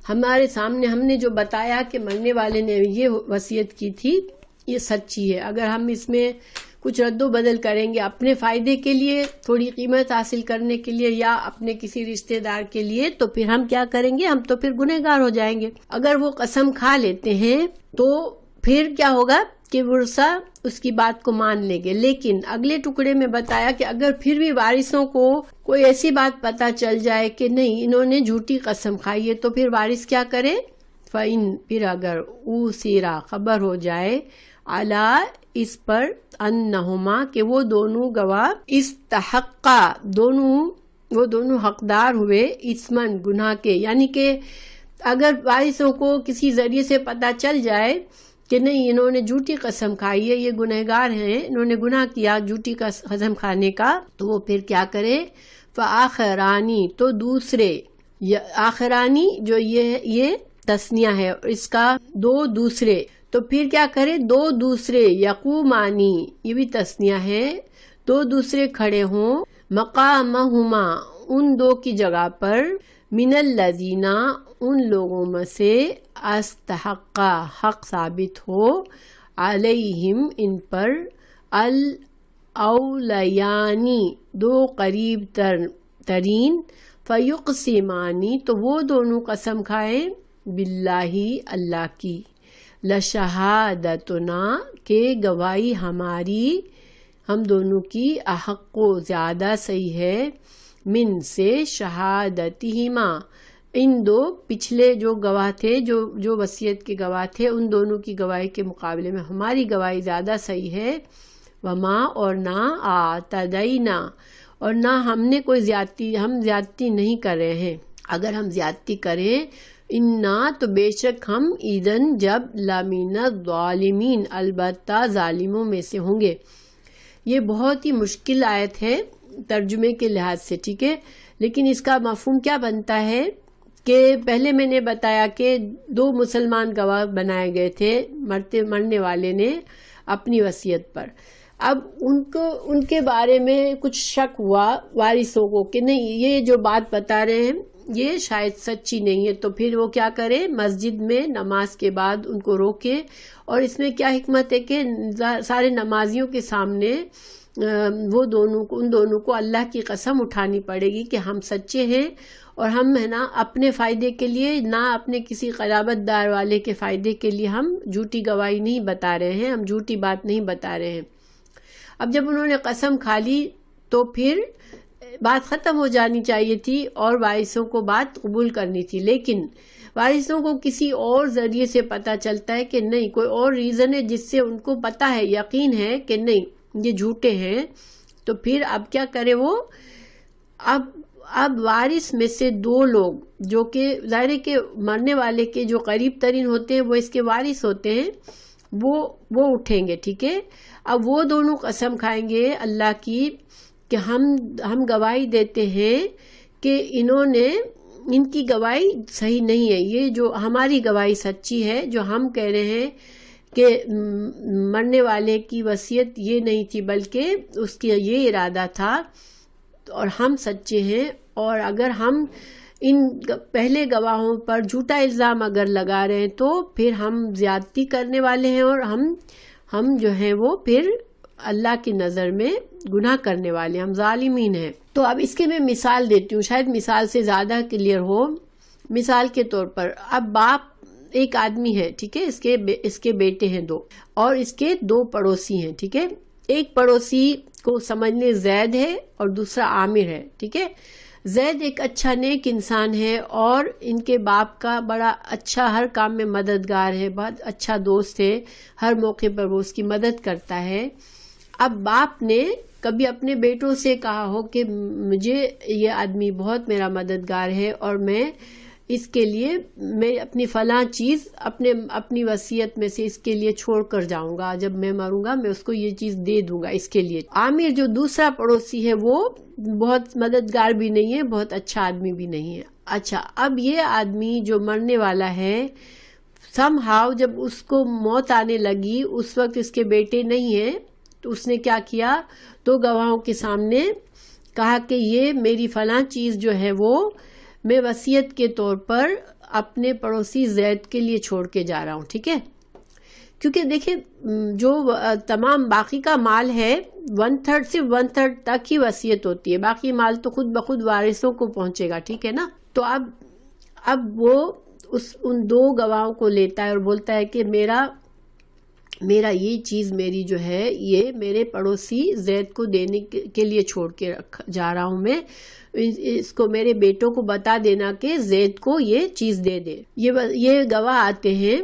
ہمارے سامنے ہم نے جو بتایا کہ مرنے والے نے یہ وصیت کی تھی یہ سچی ہے. اگر ہم اس میں کچھ رد و بدل کریں گے اپنے فائدے کے لیے، تھوڑی قیمت حاصل کرنے کے لیے، یا اپنے کسی رشتہ دار کے لیے، تو پھر ہم کیا کریں گے، ہم تو پھر گنہگار ہو جائیں گے. اگر وہ قسم کھا لیتے ہیں تو پھر کیا ہوگا کہ ورثہ اس کی بات کو مان لیں گے. لیکن اگلے ٹکڑے میں بتایا کہ اگر پھر بھی وارثوں کو کوئی ایسی بات پتہ چل جائے کہ نہیں انہوں نے جھوٹی قسم کھائی ہے، تو پھر وارث کیا کرے، فَإِن، پھر اگر اوسیرا، خبر ہو جائے، علی، اس پر، انہما، کہ وہ دونوں گواہ، استحقا، وہ دونوں حقدار ہوئے، اسمن، گناہ کے. یعنی کہ اگر وارثوں کو کسی ذریعے سے پتہ چل جائے کہ نہیں انہوں نے جھوٹی قسم کھائی ہے، یہ گنہگار ہیں، انہوں نے گناہ کیا جھوٹی قسم کھانے کا، تو وہ پھر کیا کرے؟ فآخرانی، تو دوسرے، آخرانی جو یہ تثنیہ ہے، اس کا دو دوسرے، تو پھر کیا کرے؟ دو دوسرے، یقومانی یہ بھی تثنیہ ہے، دو دوسرے کھڑے ہوں، مقامہما ان دو کی جگہ پر، من الذین ان لوگوں میں سے، استحقا حق ثابت ہو، علیہم ان پر، الاولیانی دو قریب ترین، فیقسمانی تو وہ دونوں قسم کھائیں، باللہ اللہ کی، لشہادتنا کہ گواہی ہماری، ہم دونوں کی، احق و زیادہ صحیح ہے، من سے شہادتہما ان دو پچھلے جو گواہ تھے، جو وصیت کے گواہ تھے، ان دونوں کی گواہی کے مقابلے میں ہماری گواہی زیادہ صحیح ہے، وما اور نہ، اعتدینا اور نہ ہم نے کوئی زیادتی نہیں کر رہے ہیں، اگر ہم زیادتی کریں، انا تو بے شک ہم، اذن جب، لمن الظالمین البتہ ظالموں میں سے ہوں گے۔ یہ بہت ہی مشکل آیت ہے ترجمے کے لحاظ سے، ٹھیک ہے، لیکن اس کا مفہوم کیا بنتا ہے کہ پہلے میں نے بتایا کہ دو مسلمان گواہ بنائے گئے تھے مرنے والے نے اپنی وصیت پر، اب ان کے بارے میں کچھ شک ہوا وارثوں کو کہ نہیں یہ جو بات بتا رہے ہیں یہ شاید سچی نہیں ہے، تو پھر وہ کیا کرے؟ مسجد میں نماز کے بعد ان کو روکے، اور اس میں کیا حکمت ہے کہ سارے نمازیوں کے سامنے ان دونوں کو اللہ کی قسم اٹھانی پڑے گی کہ ہم سچے ہیں، اور ہم ہے نا اپنے فائدے کے لیے، نہ اپنے کسی قرابت دار والے کے فائدے کے لیے ہم جھوٹی گواہی نہیں بتا رہے ہیں، ہم جھوٹی بات نہیں بتا رہے ہیں۔ اب جب انہوں نے قسم کھا لی تو پھر بات ختم ہو جانی چاہیے تھی اور وارثوں کو بات قبول کرنی تھی، لیکن وارثوں کو کسی اور ذریعے سے پتہ چلتا ہے کہ نہیں، کوئی اور ریزن ہے جس سے ان کو پتہ ہے، یقین ہے کہ نہیں یہ جھوٹے ہیں، تو پھر اب کیا کرے وہ؟ اب وارث میں سے دو لوگ جو کہ ظاہر ہے کہ مرنے والے کے جو قریب ترین ہوتے ہیں وہ اس کے وارث ہوتے ہیں، وہ اٹھیں گے، ٹھیک ہے۔ اب وہ دونوں قسم کھائیں گے اللہ کی کہ ہم گواہی دیتے ہیں کہ ان کی گواہی صحیح نہیں ہے، یہ جو ہماری گواہی سچی ہے، جو ہم کہہ رہے ہیں کہ مرنے والے کی وصیت یہ نہیں تھی بلکہ اس کی یہ ارادہ تھا، اور ہم سچے ہیں، اور اگر ہم ان پہلے گواہوں پر جھوٹا الزام اگر لگا رہے ہیں تو پھر ہم زیادتی کرنے والے ہیں، اور ہم جو ہیں وہ پھر اللہ کی نظر میں گناہ کرنے والے، ہم ظالمین ہیں۔ تو اب اس کے میں مثال دیتی ہوں، شاید مثال سے زیادہ کلیئر ہو۔ مثال کے طور پر، اب باپ ایک آدمی ہے، ٹھیک ہے، اس کے بیٹے ہیں دو، اور اس کے دو پڑوسی ہیں، ٹھیک ہے۔ ایک پڑوسی کو سمجھ لیں زید ہے اور دوسرا عامر ہے، ٹھیک ہے۔ زید ایک اچھا نیک انسان ہے اور ان کے باپ کا بڑا اچھا، ہر کام میں مددگار ہے، بہت اچھا دوست ہے، ہر موقع پر وہ اس کی مدد کرتا ہے۔ اب باپ نے کبھی اپنے بیٹوں سے کہا ہو کہ مجھے یہ آدمی بہت میرا مددگار ہے اور میں اس کے لیے میں اپنی فلاں چیز اپنی وصیت میں سے اس کے لیے چھوڑ کر جاؤں گا، جب میں مروں گا میں اس کو یہ چیز دے دوں گا اس کے لیے۔ عامر جو دوسرا پڑوسی ہے وہ بہت مددگار بھی نہیں ہے، بہت اچھا آدمی بھی نہیں ہے۔ اچھا، اب یہ آدمی جو مرنے والا ہے، سم ہاؤ جب اس کو موت آنے لگی، اس وقت اس کے بیٹے نہیں ہیں، تو اس نے کیا کیا؟ دو گواہوں کے سامنے کہا کہ یہ میری فلاں چیز جو ہے وہ میں وصیت کے طور پر اپنے پڑوسی زید کے لیے چھوڑ کے جا رہا ہوں، ٹھیک ہے۔ کیونکہ دیکھیں جو تمام باقی کا مال ہے 1/3 صرف 1/3 تک ہی وصیت ہوتی ہے، باقی مال تو خود بخود وارثوں کو پہنچے گا، ٹھیک ہے نا۔ تو اب وہ ان دو گواہوں کو لیتا ہے اور بولتا ہے کہ میرا یہ چیز میری جو ہے یہ میرے پڑوسی زید کو دینے کے لیے چھوڑ کے جا رہا ہوں، میں اس کو میرے بیٹوں کو بتا دینا کہ زید کو یہ چیز دے دے۔ یہ گواہ آتے ہیں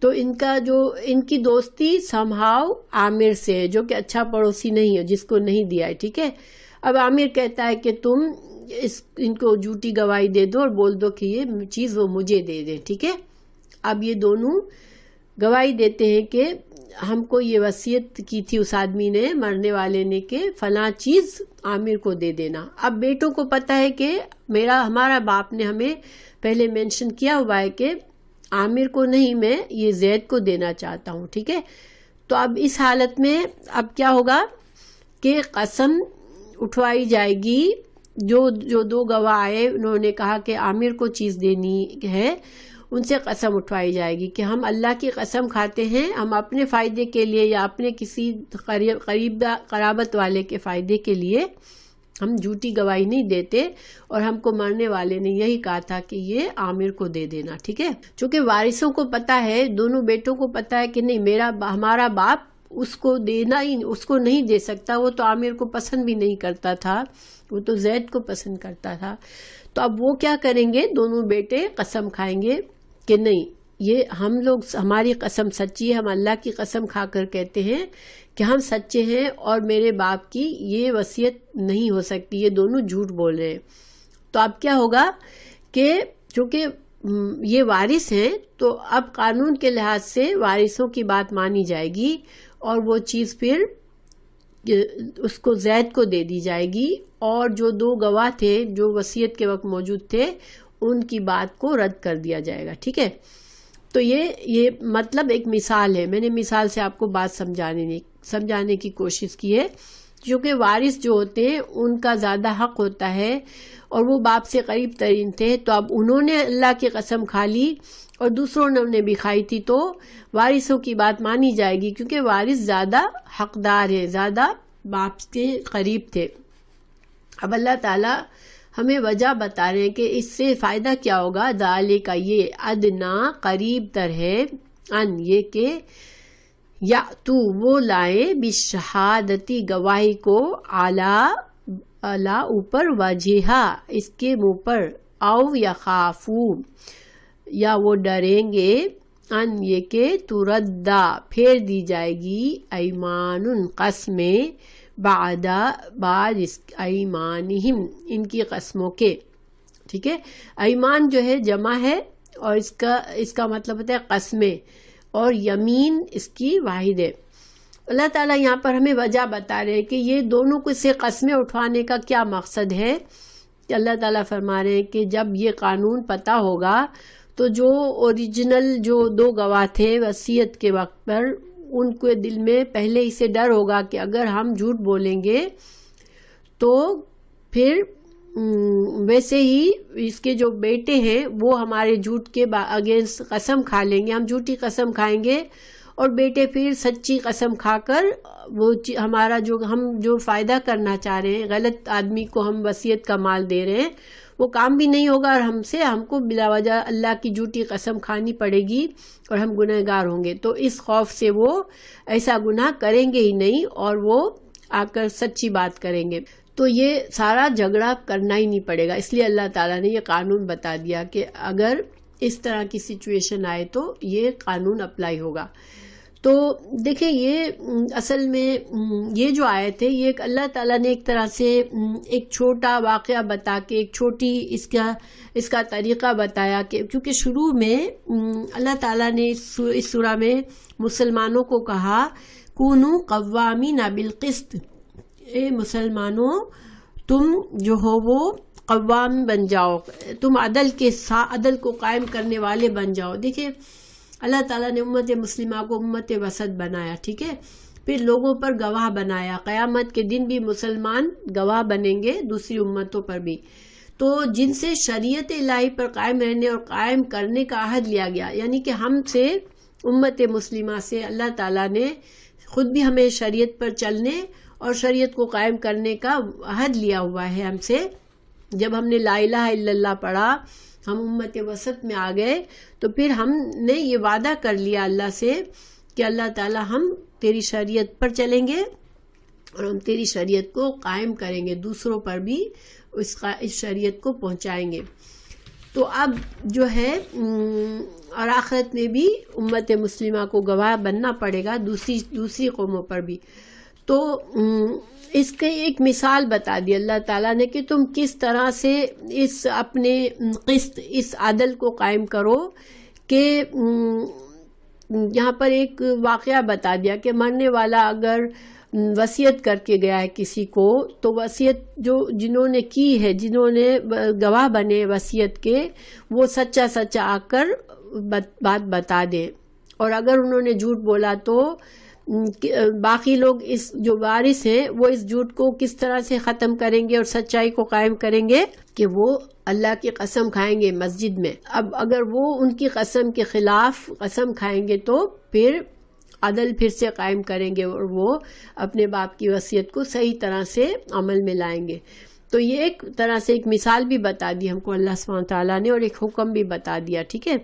تو ان کی دوستی سمہاؤ عامر سے ہے جو کہ اچھا پڑوسی نہیں ہے، جس کو نہیں دیا ہے، ٹھیک ہے۔ اب عامر کہتا ہے کہ تم ان کو جھوٹی گواہی دے دو اور بول دو کہ یہ چیز وہ مجھے دے دیں، ٹھیک ہے. اب یہ دونوں گواہی دیتے ہیں کہ ہم کو یہ وصیت کی تھی اس آدمی نے، مرنے والے نے، کہ فلاں چیز عامر کو دے دینا. اب بیٹوں کو پتہ ہے کہ ہمارا باپ نے ہمیں پہلے مینشن کیا ہوا ہے کہ عامر کو نہیں، میں یہ زید کو دینا چاہتا ہوں، ٹھیک ہے. تو اب اس حالت میں اب کیا ہوگا کہ قسم اٹھوائی جائے گی. جو دو گواہ آئے انہوں نے کہا کہ عامر کو چیز دینی ہے، ان سے قسم اٹھوائی جائے گی کہ ہم اللہ کی قسم کھاتے ہیں، ہم اپنے فائدے کے لیے یا اپنے کسی قرابت والے کے فائدے کے لیے ہم جھوٹی گواہی نہیں دیتے، اور ہم کو مرنے والے نے یہی کہا تھا کہ یہ عامر کو دے دینا، ٹھیک ہے. چونکہ وارثوں کو پتا ہے، دونوں بیٹوں کو پتا ہے کہ نہیں، ہمارا باپ اس کو دینا ہی، اس کو نہیں دے سکتا، وہ تو عامر کو پسند بھی نہیں کرتا تھا، وہ تو زید کو پسند کرتا تھا. تو اب وہ کیا کریں گے، دونوں بیٹے قسم کھائیں گے کہ نہیں، یہ ہماری قسم سچی ہے، ہم اللہ کی قسم کھا کر کہتے ہیں کہ ہم سچے ہیں اور میرے باپ کی یہ وصیت نہیں ہو سکتی، یہ دونوں جھوٹ بول رہے ہیں. تو اب کیا ہوگا کہ چونکہ یہ وارث ہیں تو اب قانون کے لحاظ سے وارثوں کی بات مانی جائے گی اور وہ چیز پھر اس کو زید کو دے دی جائے گی، اور جو دو گواہ تھے جو وصیت کے وقت موجود تھے ان کی بات کو رد کر دیا جائے گا، ٹھیک ہے. تو یہ مطلب ایک مثال ہے، میں نے مثال سے آپ کو بات سمجھانے کی کوشش کی ہے. کیونکہ وارث جو ہوتے ہیں ان کا زیادہ حق ہوتا ہے اور وہ باپ سے قریب ترین تھے، تو اب انہوں نے اللہ کی قسم کھا لی اور دوسروں نے بھی کھائی تھی، تو وارثوں کی بات مانی جائے گی کیونکہ وارث زیادہ حقدار ہے، زیادہ باپ کے قریب تھے. اب اللہ تعالیٰ ہمیں وجہ بتا رہے ہیں کہ اس سے فائدہ کیا ہوگا. ذالک، یہ ادنا قریب تر ہے، ان یہ کہ یا تو وہ لائے بالشہادتی گواہی کو، اعلی اوپر، وجہا اس کے منہ پر، او یا خافو یا وہ ڈریں گے، ان یہ کہ تردہ پھیر دی جائے گی، ایمان قسمیں، بعد ایمانہم ان کی قسموں کے، ٹھیک ہے. ایمان جو ہے جمع ہے اور اس کا مطلب ہوتا ہے قسمیں، اور یمین اس کی واحد ہے. اللہ تعالیٰ یہاں پر ہمیں وجہ بتا رہے ہیں کہ یہ دونوں کو سے قسمیں اٹھوانے کا کیا مقصد ہے. کہ اللہ تعالیٰ فرما رہے ہیں کہ جب یہ قانون پتہ ہوگا تو جو اوریجنل جو دو گواہ تھے وصیت کے وقت پر، ان کے دل میں پہلے ہی سے ڈر ہوگا کہ اگر ہم جھوٹ بولیں گے تو پھر ویسے ہی اس کے جو بیٹے ہیں وہ ہمارے جھوٹ کے اگینسٹ قسم کھا لیں گے، ہم جھوٹی قسم کھائیں گے، اور بیٹے پھر سچی قسم کھا کر وہ ہمارا ہم جو فائدہ کرنا چاہ رہے ہیں، غلط آدمی کو ہم وصیت کا مال دے رہے ہیں، وہ کام بھی نہیں ہوگا، اور ہم کو بلا وجہ اللہ کی جھوٹی قسم کھانی پڑے گی اور ہم گنہگار ہوں گے. تو اس خوف سے وہ ایسا گناہ کریں گے ہی نہیں اور وہ آ کر سچی بات کریں گے. تو یہ سارا جھگڑا کرنا ہی نہیں پڑے گا. اس لیے اللہ تعالیٰ نے یہ قانون بتا دیا کہ اگر اس طرح کی سچویشن آئے تو یہ قانون اپلائی ہوگا. تو دیکھیں یہ اصل میں یہ جو آیت ہے یہ اللہ تعالیٰ نے ایک طرح سے ایک چھوٹا واقعہ بتا کے ایک چھوٹی اس کا طریقہ بتایا کہ کیونکہ شروع میں اللہ تعالیٰ نے اس سورہ میں مسلمانوں کو کہا کونوا قوامین بالقسط، اے مسلمانوں تم جو ہو وہ قوام بن جاؤ، تم عدل کو قائم کرنے والے بن جاؤ. دیکھیں اللہ تعالیٰ نے امت مسلمہ کو امت وسط بنایا، ٹھیک ہے، پھر لوگوں پر گواہ بنایا. قیامت کے دن بھی مسلمان گواہ بنیں گے دوسری امتوں پر بھی. تو جن سے شریعت الہی پر قائم رہنے اور قائم کرنے کا عہد لیا گیا، یعنی کہ ہم سے امت مسلمہ سے اللہ تعالیٰ نے خود بھی ہمیں شریعت پر چلنے اور شریعت کو قائم کرنے کا عہد لیا ہوا ہے ہم سے. جب ہم نے لا الہ الا اللہ پڑھا، ہم امت وسط میں آ گئے، تو پھر ہم نے یہ وعدہ کر لیا اللہ سے کہ اللہ تعالیٰ ہم تیری شریعت پر چلیں گے اور ہم تیری شریعت کو قائم کریں گے، دوسروں پر بھی اس شریعت کو پہنچائیں گے. تو اب جو ہے اور آخرت میں بھی امت مسلمہ کو گواہ بننا پڑے گا دوسری قوموں پر بھی. تو اس کی ایک مثال بتا دی اللہ تعالیٰ نے کہ تم کس طرح سے اس اپنے قسط، اس عدل کو قائم کرو کہ یہاں پر ایک واقعہ بتا دیا کہ مرنے والا اگر وصیت کر کے گیا ہے کسی کو، تو وصیت جنہوں نے کی ہے، جنہوں نے گواہ بنے وصیت کے، وہ سچا سچا آ کر بات بتا دیں، اور اگر انہوں نے جھوٹ بولا تو باقی لوگ اس جو وارث ہیں وہ اس جھوٹ کو کس طرح سے ختم کریں گے اور سچائی کو قائم کریں گے کہ وہ اللہ کی قسم کھائیں گے مسجد میں۔ اب اگر وہ ان کی قسم کے خلاف قسم کھائیں گے تو پھر عدل پھر سے قائم کریں گے اور وہ اپنے باپ کی وصیت کو صحیح طرح سے عمل میں لائیں گے۔ تو یہ ایک طرح سے ایک مثال بھی بتا دی ہم کو اللہ سبحانہ تعالیٰ نے، اور ایک حکم بھی بتا دیا، ٹھیک ہے۔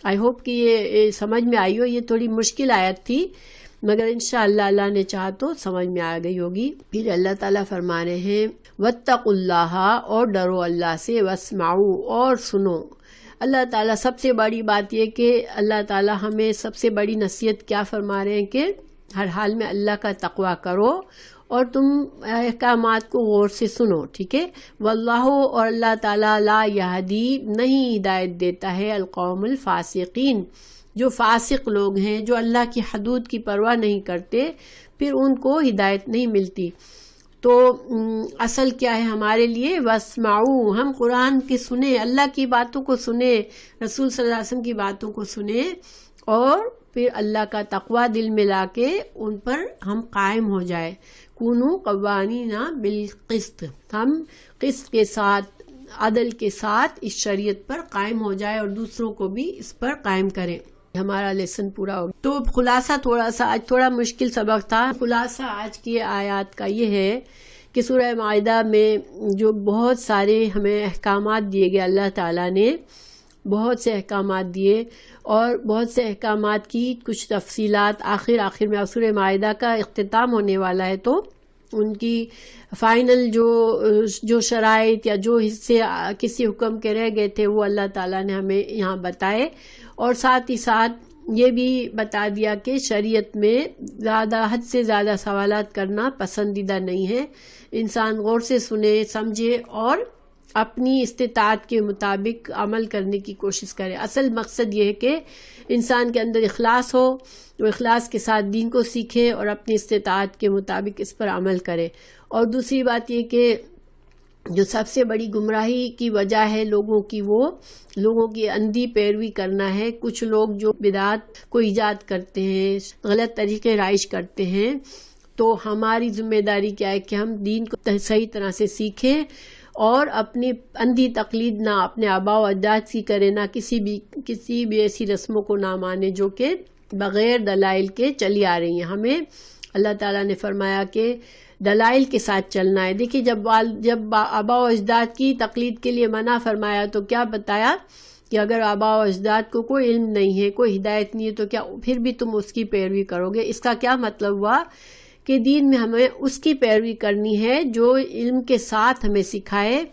آئی ہوپ کہ یہ سمجھ میں آئی ہو۔ یہ تھوڑی مشکل آیت تھی مگر انشاءاللہ اللہ نے چاہا تو سمجھ میں آ گئی ہوگی۔ پھر اللہ تعالیٰ فرما رہے ہیں واتقوا اللہ، اور ڈرو اللہ سے، واسمعوا، اور سنو۔ اللہ تعالیٰ سب سے بڑی بات یہ کہ اللہ تعالیٰ ہمیں سب سے بڑی نصیحت کیا فرما رہے ہیں کہ ہر حال میں اللہ کا تقوی کرو اور تم احکامات کو غور سے سنو، ٹھیک ہے۔ واللہ، اور اللہ تعالیٰ لا یہدی، نہیں ہدایت دیتا ہے، القوم الفاسقین، جو فاسق لوگ ہیں، جو اللہ کی حدود کی پرواہ نہیں کرتے، پھر ان کو ہدایت نہیں ملتی۔ تو اصل کیا ہے ہمارے لیے؟ واسمعوا، ہم قرآن کی سنیں، اللہ کی باتوں کو سنیں، رسول صلی اللہ علیہ وسلم کی باتوں کو سنیں، اور پھر اللہ کا تقوی دل میں لا کے ان پر ہم قائم ہو جائے۔ کونوا قوامین بالقسط، ہم قسط کے ساتھ، عدل کے ساتھ اس شریعت پر قائم ہو جائے اور دوسروں کو بھی اس پر قائم کریں۔ ہمارا لیسن پورا ہو گیا۔ تو خلاصہ تھوڑا سا آج تھوڑا مشکل سبق تھا۔ خلاصہ آج کی آیات کا یہ ہے کہ سورہ مائدہ میں جو بہت سارے ہمیں احکامات دیے گئے، اللہ تعالیٰ نے بہت سے احکامات دیے، اور بہت سے احکامات کی کچھ تفصیلات آخر میں سورہ مائدہ کا اختتام ہونے والا ہے، تو ان کی فائنل جو شرائط یا جو حصے کسی حکم کے رہ گئے تھے وہ اللہ تعالیٰ نے ہمیں یہاں بتائے، اور ساتھ ہی ساتھ یہ بھی بتا دیا کہ شریعت میں حد سے زیادہ سوالات کرنا پسندیدہ نہیں ہے۔ انسان غور سے سنے، سمجھے اور اپنی استطاعت کے مطابق عمل کرنے کی کوشش کرے۔ اصل مقصد یہ ہے کہ انسان کے اندر اخلاص ہو، وہ اخلاص کے ساتھ دین کو سیکھے اور اپنی استطاعت کے مطابق اس پر عمل کرے۔ اور دوسری بات یہ کہ جو سب سے بڑی گمراہی کی وجہ ہے لوگوں کی، وہ لوگوں کی اندھی پیروی کرنا ہے۔ کچھ لوگ جو بدعات کو ایجاد کرتے ہیں، غلط طریقے رائج کرتے ہیں، تو ہماری ذمہ داری کیا ہے کہ ہم دین کو صحیح طرح سے سیکھیں اور اپنی اندھی تقلید نہ اپنے آباء و اجداد کی کریں، نہ کسی بھی ایسی رسموں کو نہ مانے جو کہ بغیر دلائل کے چلی آ رہی ہیں۔ ہمیں اللہ تعالیٰ نے فرمایا کہ دلائل کے ساتھ چلنا ہے۔ دیکھیے جب آباء و اجداد کی تقلید کے لیے منع فرمایا تو کیا بتایا کہ اگر آباء و اجداد کو کوئی علم نہیں ہے، کوئی ہدایت نہیں ہے، تو کیا پھر بھی تم اس کی پیروی کرو گے؟ اس کا کیا مطلب ہوا کہ دین میں ہمیں اس کی پیروی کرنی ہے جو علم کے ساتھ ہمیں سکھائے،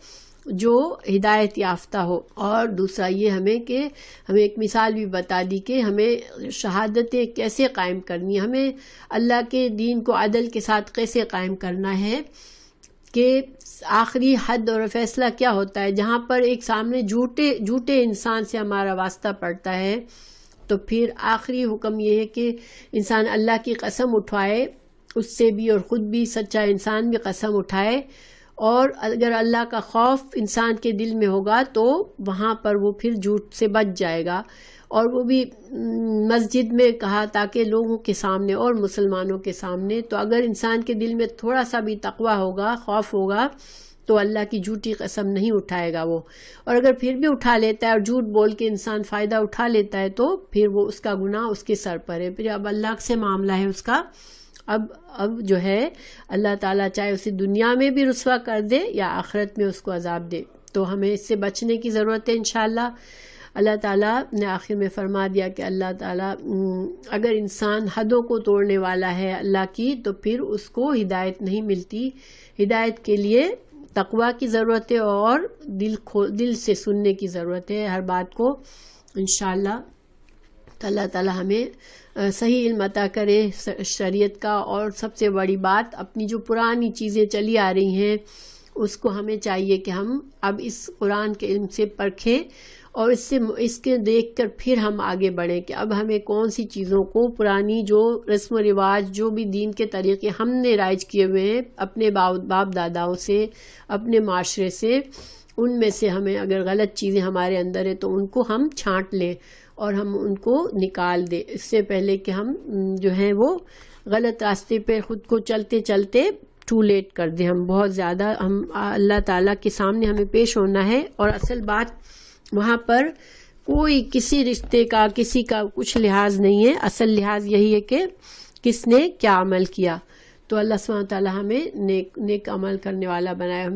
جو ہدایت یافتہ ہو۔ اور دوسرا یہ ہمیں ایک مثال بھی بتا دی کہ ہمیں شہادتیں کیسے قائم کرنی ہے، ہمیں اللہ کے دین کو عدل کے ساتھ کیسے قائم کرنا ہے، کہ آخری حد اور فیصلہ کیا ہوتا ہے جہاں پر ایک سامنے جھوٹے انسان سے ہمارا واسطہ پڑتا ہے، تو پھر آخری حکم یہ ہے کہ انسان اللہ کی قسم اٹھائے، اس سے بھی، اور خود بھی سچا انسان بھی قسم اٹھائے، اور اگر اللہ کا خوف انسان کے دل میں ہوگا تو وہاں پر وہ پھر جھوٹ سے بچ جائے گا، اور وہ بھی مسجد میں کہا تاکہ لوگوں کے سامنے اور مسلمانوں کے سامنے۔ تو اگر انسان کے دل میں تھوڑا سا بھی تقوی ہوگا، خوف ہوگا، تو اللہ کی جھوٹی قسم نہیں اٹھائے گا وہ، اور اگر پھر بھی اٹھا لیتا ہے اور جھوٹ بول کے انسان فائدہ اٹھا لیتا ہے تو پھر وہ اس کا گناہ اس کے سر پر ہے، پھر اب اللہ سے معاملہ ہے اس کا۔ اب جو ہے اللہ تعالیٰ چاہے اسے دنیا میں بھی رسوا کر دے یا آخرت میں اس کو عذاب دے، تو ہمیں اس سے بچنے کی ضرورت ہے انشاءاللہ۔ اللہ تعالیٰ نے آخر میں فرما دیا کہ اللہ تعالیٰ اگر انسان حدوں کو توڑنے والا ہے اللہ کی، تو پھر اس کو ہدایت نہیں ملتی۔ ہدایت کے لیے تقوی کی ضرورت ہے اور دل سے سننے کی ضرورت ہے ہر بات کو انشاءاللہ۔ تو اللہ تعالیٰ ہمیں صحیح علم عطا کرے شریعت کا. اور سب سے بڑی بات، اپنی جو پرانی چیزیں چلی آ رہی ہیں اس کو ہمیں چاہیے کہ ہم اب اس قرآن کے علم سے پرکھیں اور اس کے دیکھ کر پھر ہم آگے بڑھیں کہ اب ہمیں کون سی چیزوں کو، پرانی جو رسم و رواج، جو بھی دین کے طریقے ہم نے رائج کیے ہوئے ہیں اپنے باپ داداؤں سے، اپنے معاشرے سے، ان میں سے ہمیں اگر غلط چیزیں ہمارے اندر ہیں تو ان کو ہم چھانٹ لیں اور ہم ان کو نکال دیں، اس سے پہلے کہ ہم جو ہیں وہ غلط راستے پہ خود کو چلتے چلتے ٹو لیٹ کر دیں. ہم بہت زیادہ اللہ تعالیٰ کے سامنے ہمیں پیش ہونا ہے، اور اصل بات وہاں پر کوئی کسی رشتے کا، کسی کا کچھ لحاظ نہیں ہے. اصل لحاظ یہی ہے کہ کس نے کیا عمل کیا. تو اللہ سبحانہ تعالیٰ ہمیں نیک عمل کرنے والا بنائے.